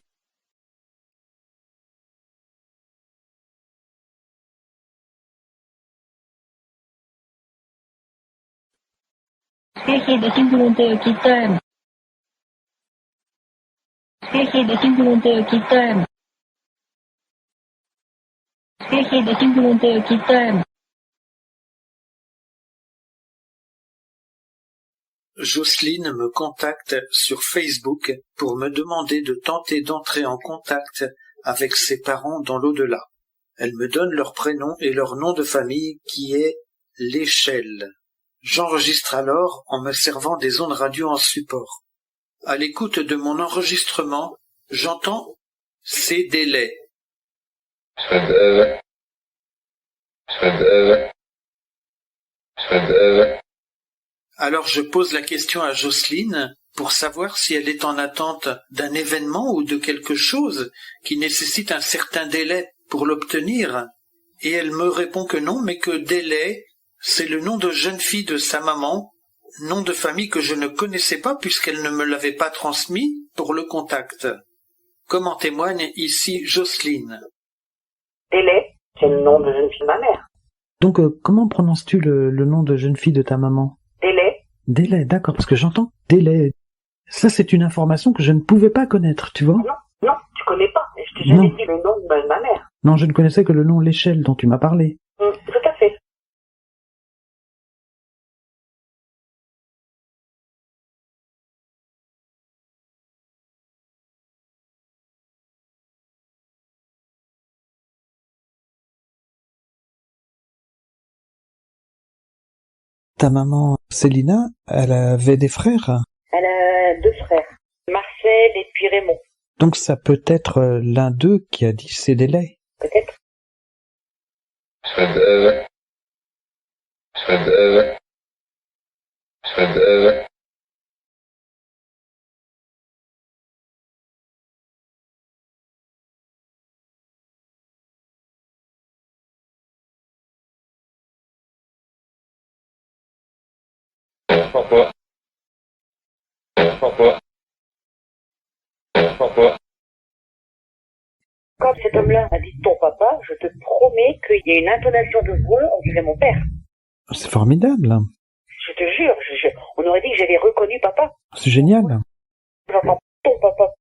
Jocelyne me contacte sur Facebook pour me demander de tenter d'entrer en contact avec ses parents dans l'au-delà. Elle me donne leur prénom et leur nom de famille qui est l'échelle. J'enregistre alors en me servant des ondes radio en support. À l'écoute de mon enregistrement, j'entends ces délais. Alors je pose la question à Jocelyne pour savoir si elle est en attente d'un événement ou de quelque chose qui nécessite un certain délai pour l'obtenir. Et elle me répond que non, mais que délai, c'est le nom de jeune fille de sa maman, nom de famille que je ne connaissais pas puisqu'elle ne me l'avait pas transmis pour le contact. Comme en témoigne ici Jocelyne. Délai, c'est le nom de jeune fille de ma mère. Donc comment prononces-tu le nom de jeune fille de ta maman? Délai. Délai, d'accord, parce que j'entends délai. Ça, c'est une information que je ne pouvais pas connaître, tu vois? Non, tu connais pas. Je t'ai jamais dit le nom de ma mère. Non, je ne connaissais que le nom l'échelle dont tu m'as parlé. Tout à fait. Ta maman, Célina, elle avait des frères? Elle a 2 frères, Marcel et puis Raymond. Donc ça peut être l'un d'eux qui a dit ces délais. Peut-être. Quand cet homme-là a dit ton papa, je te promets qu'il y a une intonation de voix, on dirait mon père. C'est formidable. Je te jure, on aurait dit que j'avais reconnu papa. C'est génial. J'entends ton papa.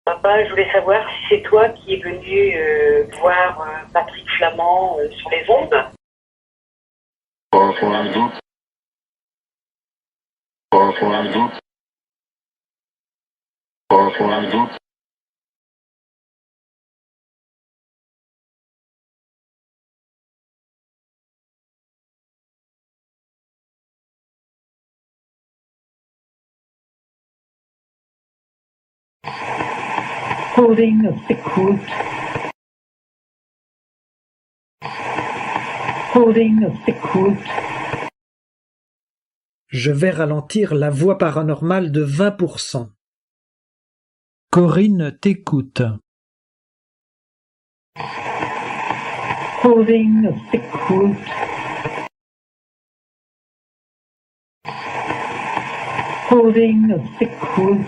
Papa, je voulais savoir si c'est toi qui es venu voir Patrick Flamand sur les ondes. par rapport à l'exemple. Holding of Bigfoot. Holding of Bigfoot. Je vais ralentir la voix paranormale de 20%. Corinne t'écoute. Holding of Bigfoot. Holding of Bigfoot.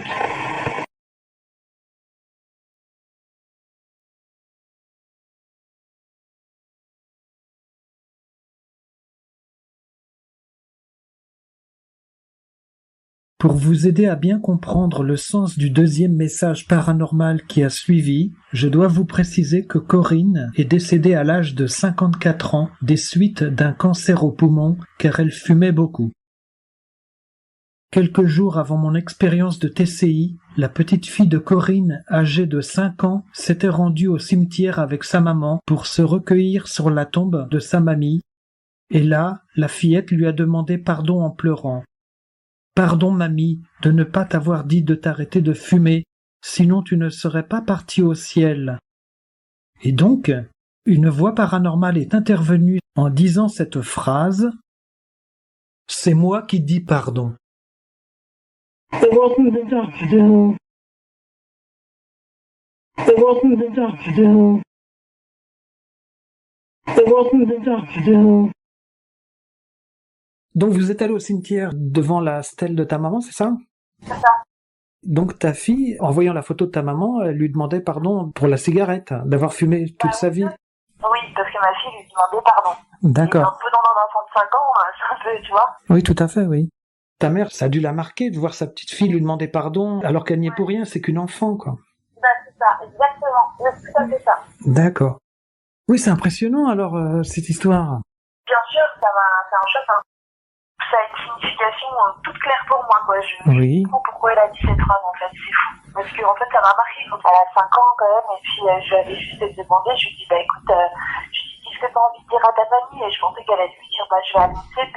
Pour vous aider à bien comprendre le sens du deuxième message paranormal qui a suivi, je dois vous préciser que Corinne est décédée à l'âge de 54 ans des suites d'un cancer au poumon car elle fumait beaucoup. Quelques jours avant mon expérience de TCI, la petite fille de Corinne, âgée de 5 ans, s'était rendue au cimetière avec sa maman pour se recueillir sur la tombe de sa mamie. Et là, la fillette lui a demandé pardon en pleurant. Pardon, mamie, de ne pas t'avoir dit de t'arrêter de fumer, sinon tu ne serais pas partie au ciel. Et donc, une voix paranormale est intervenue en disant cette phrase. C'est moi qui dis pardon. It wasn't the doctor do. It wasn't the doctor do. It wasn't the doctor do. Donc vous êtes allé au cimetière devant la stèle de ta maman, c'est ça? C'est ça. Donc ta fille, en voyant la photo de ta maman, elle lui demandait pardon pour la cigarette, d'avoir fumé toute sa vie. Oui, parce que ma fille lui demandait pardon. D'accord. Et un peu dans un enfant de 5 ans, c'est un peu, tu vois. Oui, tout à fait, oui. Ta mère, ça a dû la marquer de voir sa petite fille lui demander pardon, alors qu'elle n'y est pour rien, c'est qu'une enfant, quoi. Ben, c'est ça, exactement. C'est tout à fait ça. D'accord. Oui, c'est impressionnant, alors, cette histoire. Bien sûr, c'est un choc, hein. Ça a une signification toute claire pour moi, quoi. Oui. Je comprends pourquoi elle a dit cette phrase, en fait, c'est fou. Parce que, en fait, ça m'a marqué quand elle a 5 ans, quand même, et puis je lui avais juste demandé, je lui ai dit, bah écoute, je lui ai dit, qu'est-ce que t'as envie de dire à ta famille? Et je pensais qu'elle allait lui dire, bah je vais aller au CP,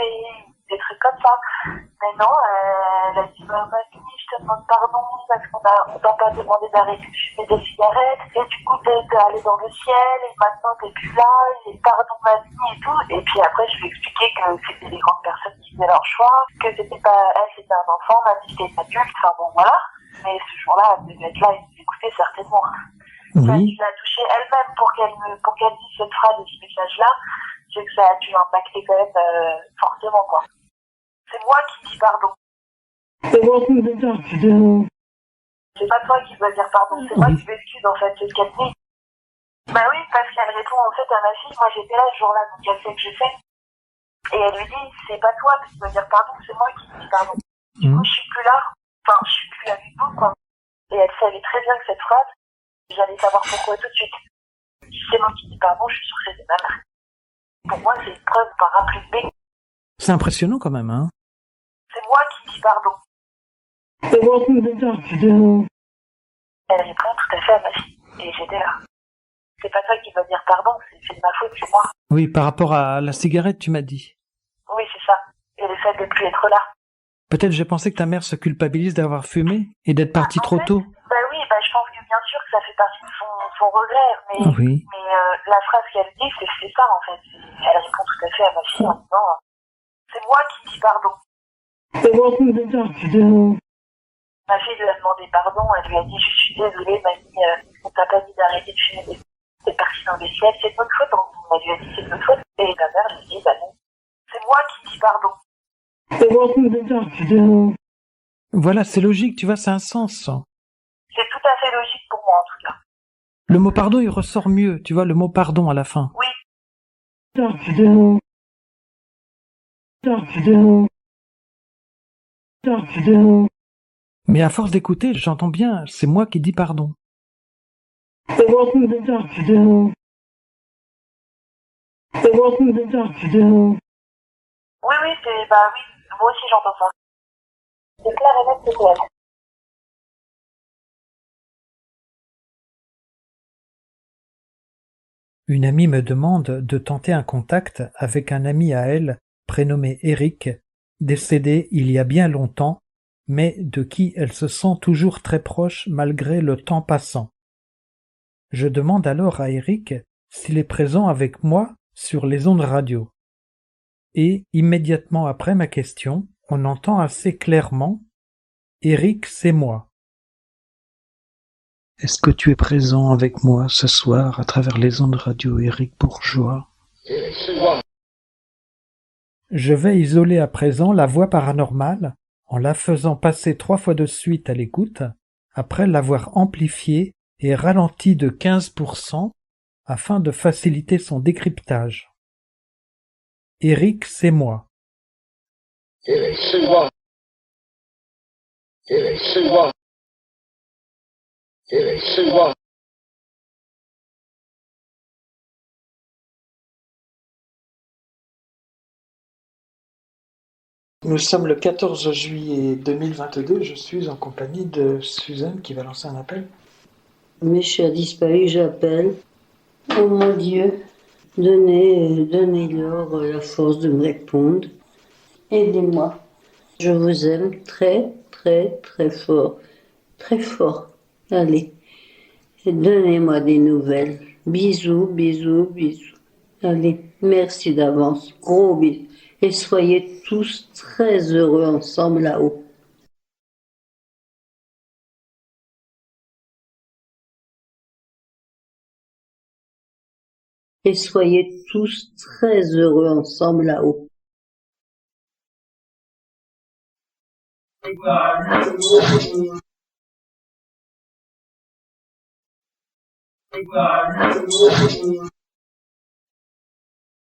des trucs comme ça. Mais non, elle a dit, bah mamie, je te demande pardon, parce qu'on t'a pas demandé d'arrêter de fumer des cigarettes, et du coup, t'es allé dans le ciel, et maintenant t'es plus là, et pardon mamie, et tout. Et puis après, je lui ai expliqué que c'était les grandes personnes qui faisaient leur choix, que c'était pas, elle c'était un enfant, mamie c'était une adulte, enfin bon, voilà. Mais ce jour-là, elle devait être là et nous écouter certainement. Oui. Ça a dû la toucher elle-même pour qu'elle dise cette phrase et ce message-là. C'est que ça a dû impacter quand même forcément, quoi. C'est moi qui dis pardon. It wasn't the doctor do. C'est pas toi qui dois dire pardon, c'est moi qui m'excuse en fait, c'est ce qu'elle dit. Bah oui, parce qu'elle répond en fait à ma fille, moi j'étais là ce jour-là, donc elle sait que je sais. Et elle lui dit, c'est pas toi qui dois dire pardon, c'est moi qui dis pardon. Du coup, je suis plus là, enfin je suis plus avec vous, quoi. Et elle savait très bien que cette phrase, j'allais savoir pourquoi tout de suite. Si c'est moi qui dis pardon, je suis sûre que c'est ma mère. Pour moi, c'est une preuve par A plus B. C'est impressionnant quand même, hein. C'est moi qui dis pardon. It wasn't the doctor do. Elle répond tout à fait à ma fille. Et j'étais là. C'est pas toi qui vas dire pardon, c'est de ma faute, c'est moi. Oui, par rapport à la cigarette, tu m'as dit. Oui, c'est ça. Et le fait de plus être là. Peut-être j'ai pensé que ta mère se culpabilise d'avoir fumé et d'être partie trop tôt. Bah oui, bah je pense que bien sûr que ça fait partie de son regret, mais, Oui. mais la phrase qu'elle dit, c'est ça en fait. Elle répond tout à fait à ma fille en disant c'est moi qui dis pardon. It wasn't the doctor do. Ma fille lui a demandé pardon, elle lui a dit je suis désolée mamie, on t'a pas dit d'arrêter de fumer, t'es partie dans le ciel, c'est de votre faute. Elle lui a dit c'est de votre faute, et ma mère lui dit bah non, c'est moi qui dis pardon. It wasn't the doctor do. Voilà, c'est logique, tu vois, c'est un sens. C'est tout à fait logique pour moi en tout cas. Le mot pardon, il ressort mieux, tu vois, le mot pardon à la fin. Oui. Doctor do. Doctor do. Doctor do. Mais à force d'écouter, j'entends bien, c'est moi qui dis pardon. It wasn't the doctor do. It wasn't the doctor do. Oui, oui, bah oui, moi aussi j'entends ça. C'est clair et net, c'est clair. Une amie me demande de tenter un contact avec un ami à elle, prénommé Eric, décédé il y a bien longtemps, mais de qui elle se sent toujours très proche malgré le temps passant. Je demande alors à Eric s'il est présent avec moi sur les ondes radio. Et, immédiatement après ma question, on entend assez clairement « Eric, c'est moi ». Est-ce que tu es présent avec moi ce soir à travers les ondes radio, Éric Bourgeois? Je vais isoler à présent la voix paranormale en la faisant passer 3 fois de suite à l'écoute, après l'avoir amplifiée et ralentie de 15% afin de faciliter son décryptage. Éric, c'est moi. Éric, c'est moi. Éric, c'est moi. Éric, c'est moi. Nous sommes le 14 juillet 2022, je suis en compagnie de Suzanne qui va lancer un appel. Mes chers disparus, j'appelle. Oh mon Dieu, donnez-leur la force de me répondre. Aidez-moi. Je vous aime très, très, très fort. Très fort. Allez, donnez-moi des nouvelles. Bisous, bisous, bisous. Allez, merci d'avance. Gros bisous. Et soyez tous très heureux ensemble là-haut. Et soyez tous très heureux ensemble là-haut.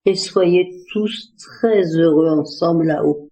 Et soyez tous très heureux ensemble là-haut.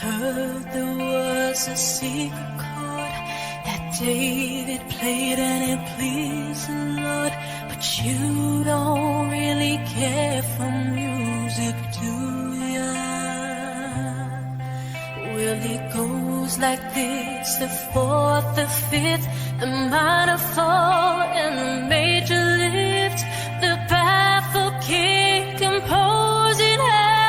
Heard there was a secret chord that David played and it pleased the Lord, but you don't really care for music, do ya? Well, it goes like this: the fourth, the fifth, the minor fall, and the major lift, the baffled king composing hallelujah.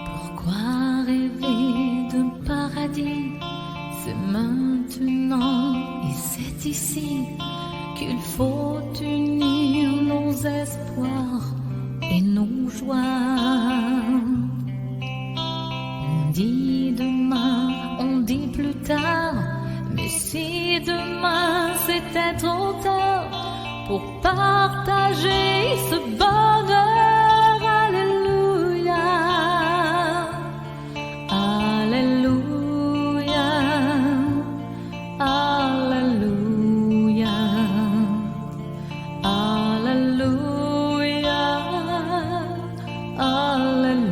Pourquoi rêver d'un paradis? C'est maintenant et c'est ici qu'il faut unir nos espoirs et nos joies. On dit demain, on dit plus tard, mais si demain c'était trop tard pour partager ce bonheur, alléluia, alléluia, alléluia, alléluia, alléluia.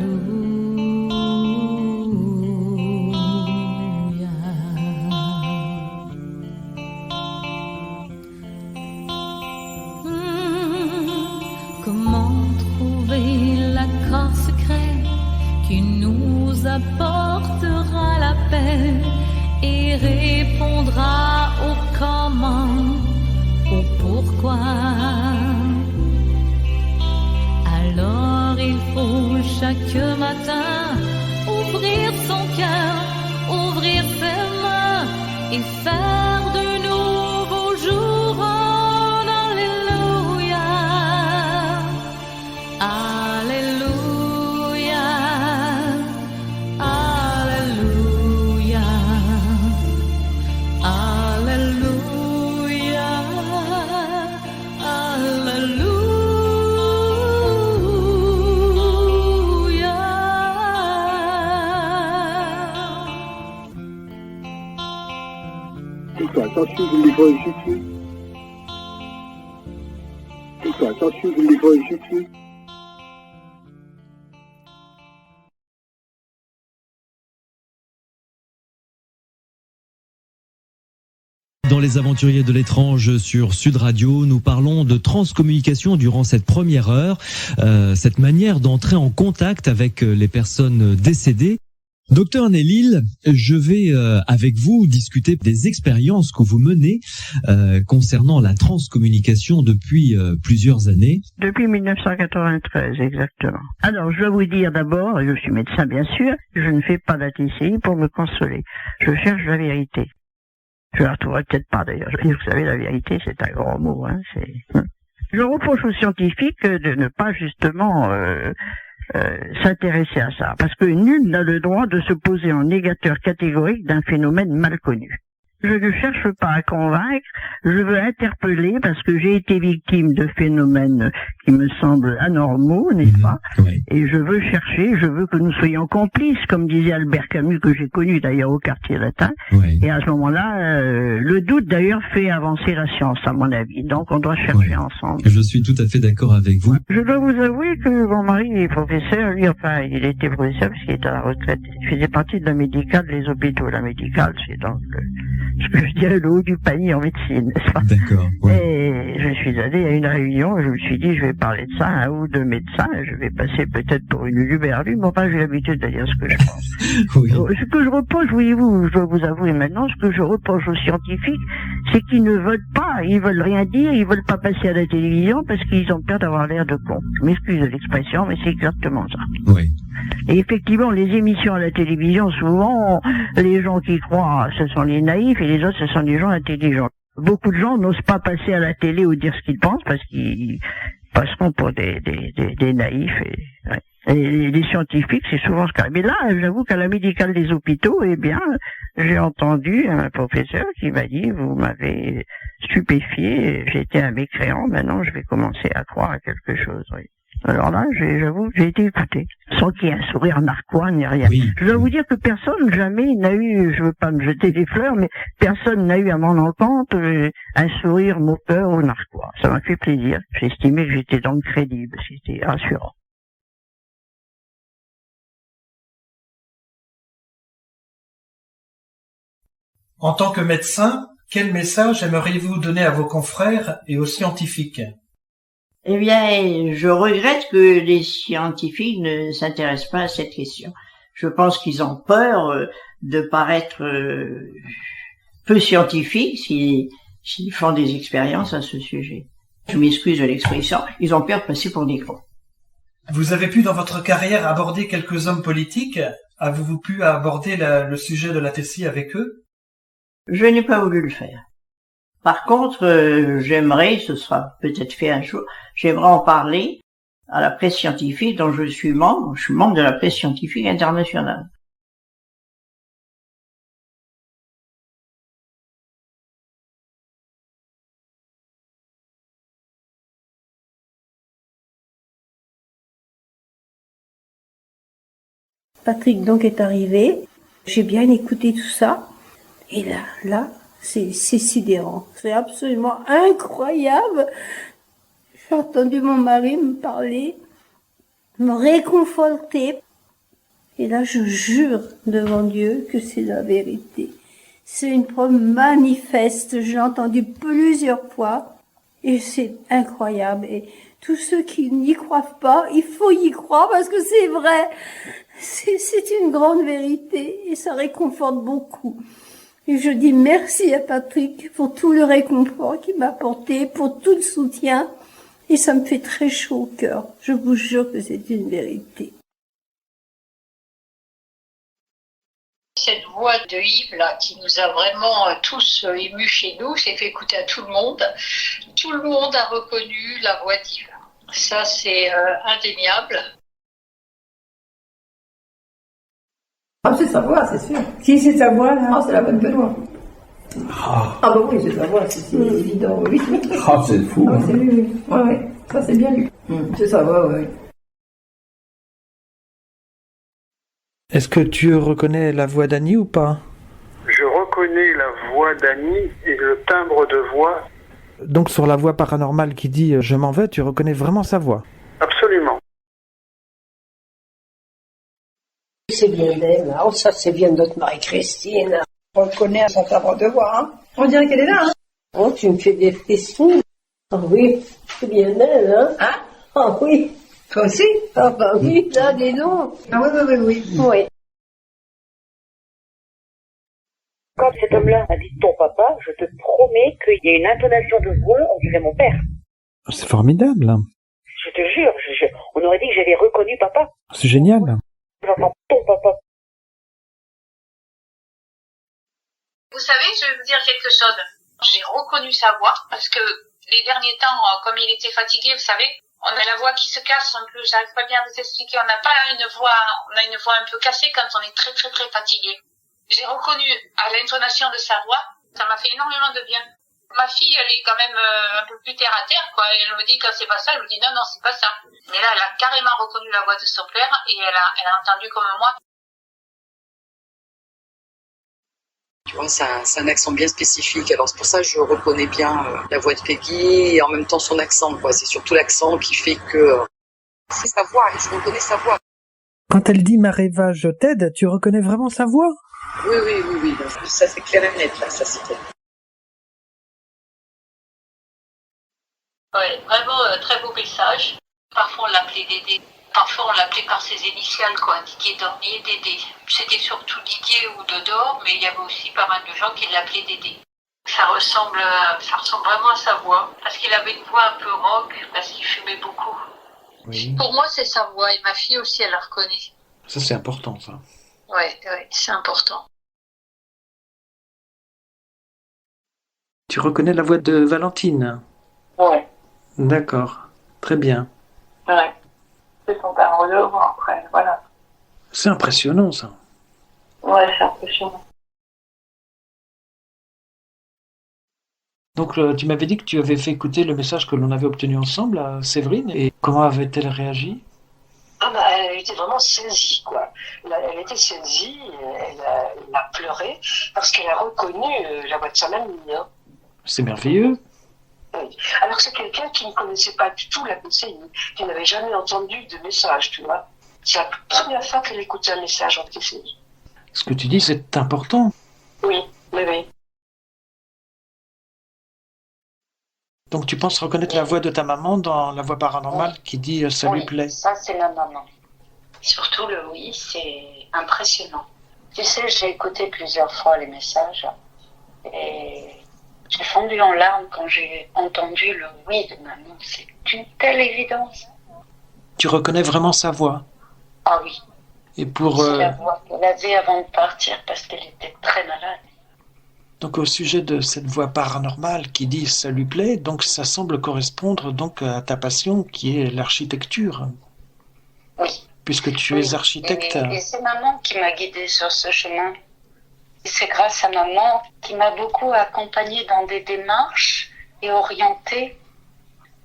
qui nous apportera la paix et répondra au comment, au pourquoi. Alors il faut chaque matin ouvrir son cœur, ouvrir ses mains et faire de nouveaux jours en Alléluia. Alléluia. Alléluia. Alléluia. Alléluia. Attention, je ne l'ai pas écouté. Attention, je ne l'ai pas écouté. Dans Les Aventuriers de l'étrange sur Sud Radio, nous parlons de transcommunication durant cette première heure, cette manière d'entrer en contact avec les personnes décédées. Docteur Nélil, je vais avec vous discuter des expériences que vous menez concernant la transcommunication depuis plusieurs années. Depuis 1993, exactement. Alors, je dois vous dire d'abord, je suis médecin bien sûr, je ne fais pas d'ATCI pour me consoler. Je cherche la vérité. Je la retrouverai peut-être pas d'ailleurs. Vous savez, la vérité, c'est un grand mot. Hein, Je reproche aux scientifiques de ne pas justement s'intéresser à ça, parce que nul n'a le droit de se poser en négateur catégorique d'un phénomène mal connu. Je ne cherche pas à convaincre, je veux interpeller parce que j'ai été victime de phénomènes qui me semblent anormaux, n'est-ce pas? Oui. Et je veux chercher, je veux que nous soyons complices, comme disait Albert Camus, que j'ai connu d'ailleurs au quartier latin. Oui. Et à ce moment-là, le doute d'ailleurs fait avancer la science, à mon avis. Donc on doit chercher ensemble. Je suis tout à fait d'accord avec vous. Je dois vous avouer que mon mari est professeur, lui, enfin, il était professeur parce qu'il était à la retraite. Il faisait partie de la médicale des hôpitaux. La médicale, c'est donc ce que je dirais le haut du panier en médecine, n'est-ce pas? D'accord. Ouais. Et je suis allé à une réunion, je me suis dit, je vais parler de ça à un ou deux médecins, je vais passer peut-être pour une luberlue, mais enfin, j'ai l'habitude de dire ce que je pense. Oui. Ce que je reproche, voyez-vous, je dois vous avouer maintenant, ce que je reproche aux scientifiques, c'est qu'ils ne veulent pas, ils veulent rien dire, ils veulent pas passer à la télévision parce qu'ils ont peur d'avoir l'air de con. Je m'excuse de l'expression, mais c'est exactement ça. Oui. Et effectivement, les émissions à la télévision, souvent, les gens qui croient, ce sont les naïfs, et les autres, ce sont les gens intelligents. Beaucoup de gens n'osent pas passer à la télé ou dire ce qu'ils pensent parce qu'ils passeront pour des naïfs. Et les scientifiques, c'est souvent ce cas. Mais là, j'avoue qu'à la médicale des hôpitaux, eh bien, j'ai entendu un professeur qui m'a dit, vous m'avez stupéfié, j'étais un mécréant, maintenant je vais commencer à croire à quelque chose, oui. Alors là, j'avoue, j'ai été écouté, sans qu'il y ait un sourire narquois ni rien. Oui. Je dois vous dire que personne jamais n'a eu, je veux pas me jeter des fleurs, mais personne n'a eu à mon encontre un sourire moqueur ou narquois. Ça m'a fait plaisir. J'estimais que j'étais donc crédible, c'était rassurant. En tant que médecin, quel message aimeriez-vous donner à vos confrères et aux scientifiques ? Eh bien, je regrette que les scientifiques ne s'intéressent pas à cette question. Je pense qu'ils ont peur de paraître peu scientifiques s'ils font des expériences à ce sujet. Je m'excuse de l'expression, ils ont peur de passer pour des cons. Vous avez pu dans votre carrière aborder quelques hommes politiques. Avez-vous pu aborder le sujet de la TCI avec eux? Je n'ai pas voulu le faire. Par contre, j'aimerais, ce sera peut-être fait un jour, j'aimerais en parler à la presse scientifique dont je suis membre. Je suis membre de la presse scientifique internationale. Patrick donc est arrivé. J'ai bien écouté tout ça. Et là, c'est sidérant. C'est absolument incroyable. J'ai entendu mon mari me parler, me réconforter. Et là, je jure devant Dieu que c'est la vérité. C'est une preuve manifeste. Je l'ai entendu plusieurs fois. Et c'est incroyable. Et Tous ceux qui n'y croient pas, il faut y croire parce que c'est vrai. C'est une grande vérité et ça réconforte beaucoup. Et je dis merci à Patrick pour tout le réconfort qu'il m'a apporté, pour tout le soutien. Et ça me fait très chaud au cœur. Je vous jure que c'est une vérité. Cette voix de Yves là, qui nous a vraiment tous émus chez nous, s'est fait écouter à tout le monde. Tout le monde a reconnu la voix d'Yves. Ça, c'est indéniable. Ah, c'est sa voix, c'est sûr. Qui c'est sa voix, là? Ah, c'est la bonne Benoît. Ah, bah oui, c'est sa voix, c'est évident, oui. Ah, c'est fou. Ah, c'est lui, oui. Ouais, ça c'est bien lui. C'est sa voix, oui. Est-ce que tu reconnais la voix d'Annie ou pas? Je reconnais la voix d'Annie et le timbre de voix. Donc sur la voix paranormale qui dit « je m'en vais », tu reconnais vraiment sa voix? Absolument. C'est bien d'elle, oh, ça c'est bien notre Marie-Christine. On reconnaît son timbre de voix, hein. On dirait qu'elle est là, hein. Oh, tu me fais des frissons. Ah oui, c'est bien d'elle, hein. Hein? Ah oui. Toi aussi? Ah bah oui, là, dis donc. Ah oui. Oui. Quand cet homme-là a dit ton papa, je te promets qu'il y a une intonation de voix, on dirait mon père. C'est formidable. Je te jure, on aurait dit que j'avais reconnu papa. C'est génial. J'entends ton papa. Vous savez, je vais vous dire quelque chose. J'ai reconnu sa voix parce que les derniers temps, comme il était fatigué, vous savez, on a la voix qui se casse un peu, j'arrive pas bien à vous expliquer. On a une voix un peu cassée quand on est très très très fatigué. J'ai reconnu à l'intonation de sa voix, ça m'a fait énormément de bien. Ma fille, elle est quand même un peu plus terre à terre, quoi. Elle me dit que c'est pas ça, elle me dit non, c'est pas ça. Mais là, elle a carrément reconnu la voix de son père et elle a entendu comme moi. Tu vois, c'est un accent bien spécifique. Alors c'est pour ça que je reconnais bien la voix de Peggy et en même temps son accent, quoi. C'est surtout l'accent qui fait que c'est sa voix, je reconnais sa voix. Quand elle dit Mareva, je t'aide, tu reconnais vraiment sa voix? Oui. Ça c'est clair et net, là, ça c'est clair. Ouais, vraiment très beau message. Parfois on l'appelait Dédé. Parfois on l'appelait par ses initiales, quoi. Didier Dornier, Dédé. C'était surtout Didier ou Dodor, mais il y avait aussi pas mal de gens qui l'appelaient Dédé. Ça ressemble vraiment à sa voix, parce qu'il avait une voix un peu rock, parce qu'il fumait beaucoup. Oui. Pour moi, c'est sa voix, et ma fille aussi, elle la reconnaît. Ça, c'est important, ça. Ouais, c'est important. Tu reconnais la voix de Valentine? Ouais. D'accord, très bien. Ouais. C'est son timbre de voix, après, voilà. C'est impressionnant, ça. Ouais, c'est impressionnant. Donc, tu m'avais dit que tu avais fait écouter le message que l'on avait obtenu ensemble à Séverine, et comment avait-elle réagi? Ah bah, elle était vraiment saisie, quoi. Elle était saisie, elle a pleuré, parce qu'elle a reconnu la voix de sa mamie, hein. C'est merveilleux. Oui. Alors c'est quelqu'un qui ne connaissait pas du tout la PCI, qui n'avait jamais entendu de message, tu vois. C'est la première fois qu'elle écoutait un message en PCI. Ce que tu dis, c'est important. Oui. Donc tu penses reconnaître la voix de ta maman dans la voix paranormale qui dit « ça lui plaît ». Ça c'est ma maman. Surtout le oui, c'est impressionnant. Tu sais, j'ai écouté plusieurs fois les messages et j'ai fondu en larmes quand j'ai entendu le oui de maman. C'est une telle évidence. Tu reconnais vraiment sa voix? Ah oui. Et pour... C'est la voix qu'elle avait avant de partir parce qu'elle était très malade. Donc au sujet de cette voix paranormale qui dit « ça lui plaît », donc ça semble correspondre donc à ta passion qui est l'architecture. Oui. Puisque tu es architecte. Et c'est maman qui m'a guidée sur ce chemin. Et c'est grâce à maman qui m'a beaucoup accompagnée dans des démarches et orientée.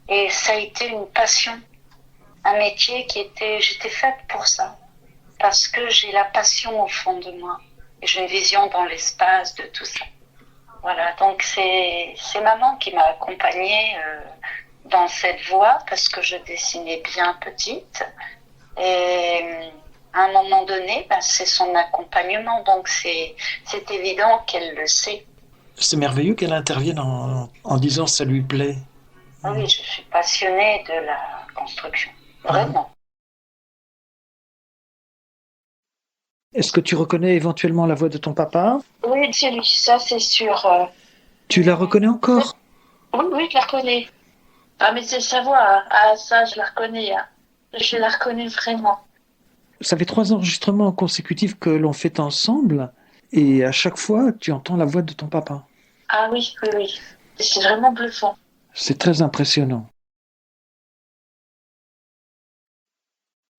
Et ça a été une passion, un métier j'étais faite pour ça. Parce que j'ai la passion au fond de moi. Et j'ai une vision dans l'espace de tout ça. Voilà, donc c'est maman qui m'a accompagnée dans cette voie parce que je dessinais bien petite. Et à un moment donné, c'est son accompagnement, donc c'est évident qu'elle le sait. C'est merveilleux qu'elle intervienne en disant « ça lui plaît ». Oui, je suis passionnée de la construction. Vraiment. Est-ce que tu reconnais éventuellement la voix de ton papa? Oui, c'est lui, ça c'est sûr. Tu la reconnais encore? Oui, je la reconnais. Ah, mais c'est sa voix. Ah, ça, je la reconnais. Hein. Je la reconnais vraiment. Ça fait 3 enregistrements consécutifs que l'on fait ensemble, et à chaque fois, tu entends la voix de ton papa. Ah oui. C'est vraiment bluffant. C'est très impressionnant.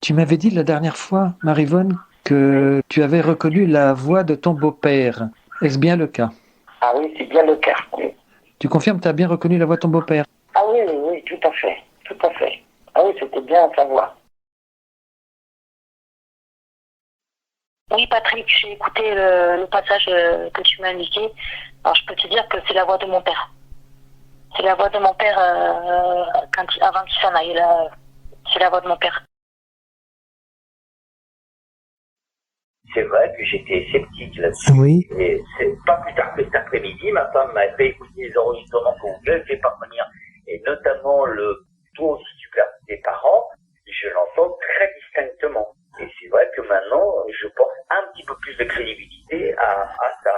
Tu m'avais dit la dernière fois, Maryvonne, que tu avais reconnu la voix de ton beau-père. Est-ce bien le cas? Ah oui, c'est bien le cas. Oui. Tu confirmes que tu as bien reconnu la voix de ton beau-père? Ah oui, tout à fait. Ah oui, c'était bien sa voix. Oui, Patrick, j'ai écouté le passage que tu m'as indiqué. Alors, je peux te dire que c'est la voix de mon père. C'est la voix de mon père avant qu'il s'en aille. C'est la voix de mon père. C'est vrai que j'étais sceptique là-dessus. Oui. Et c'est pas plus tard que cet après-midi, ma femme m'a fait écouter les enregistrements que vous avez fait parvenir, et notamment le tour titulaire des parents. Je l'entends très distinctement. Et c'est vrai que maintenant, je porte un petit peu plus de crédibilité à ça.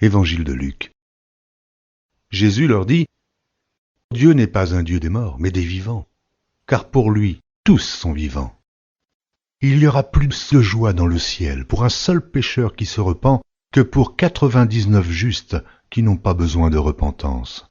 Évangile de Luc. Jésus leur dit : Dieu n'est pas un Dieu des morts, mais des vivants, car pour lui, tous sont vivants. Il y aura plus de joie dans le ciel pour un seul pécheur qui se repent que pour 99 justes qui n'ont pas besoin de repentance.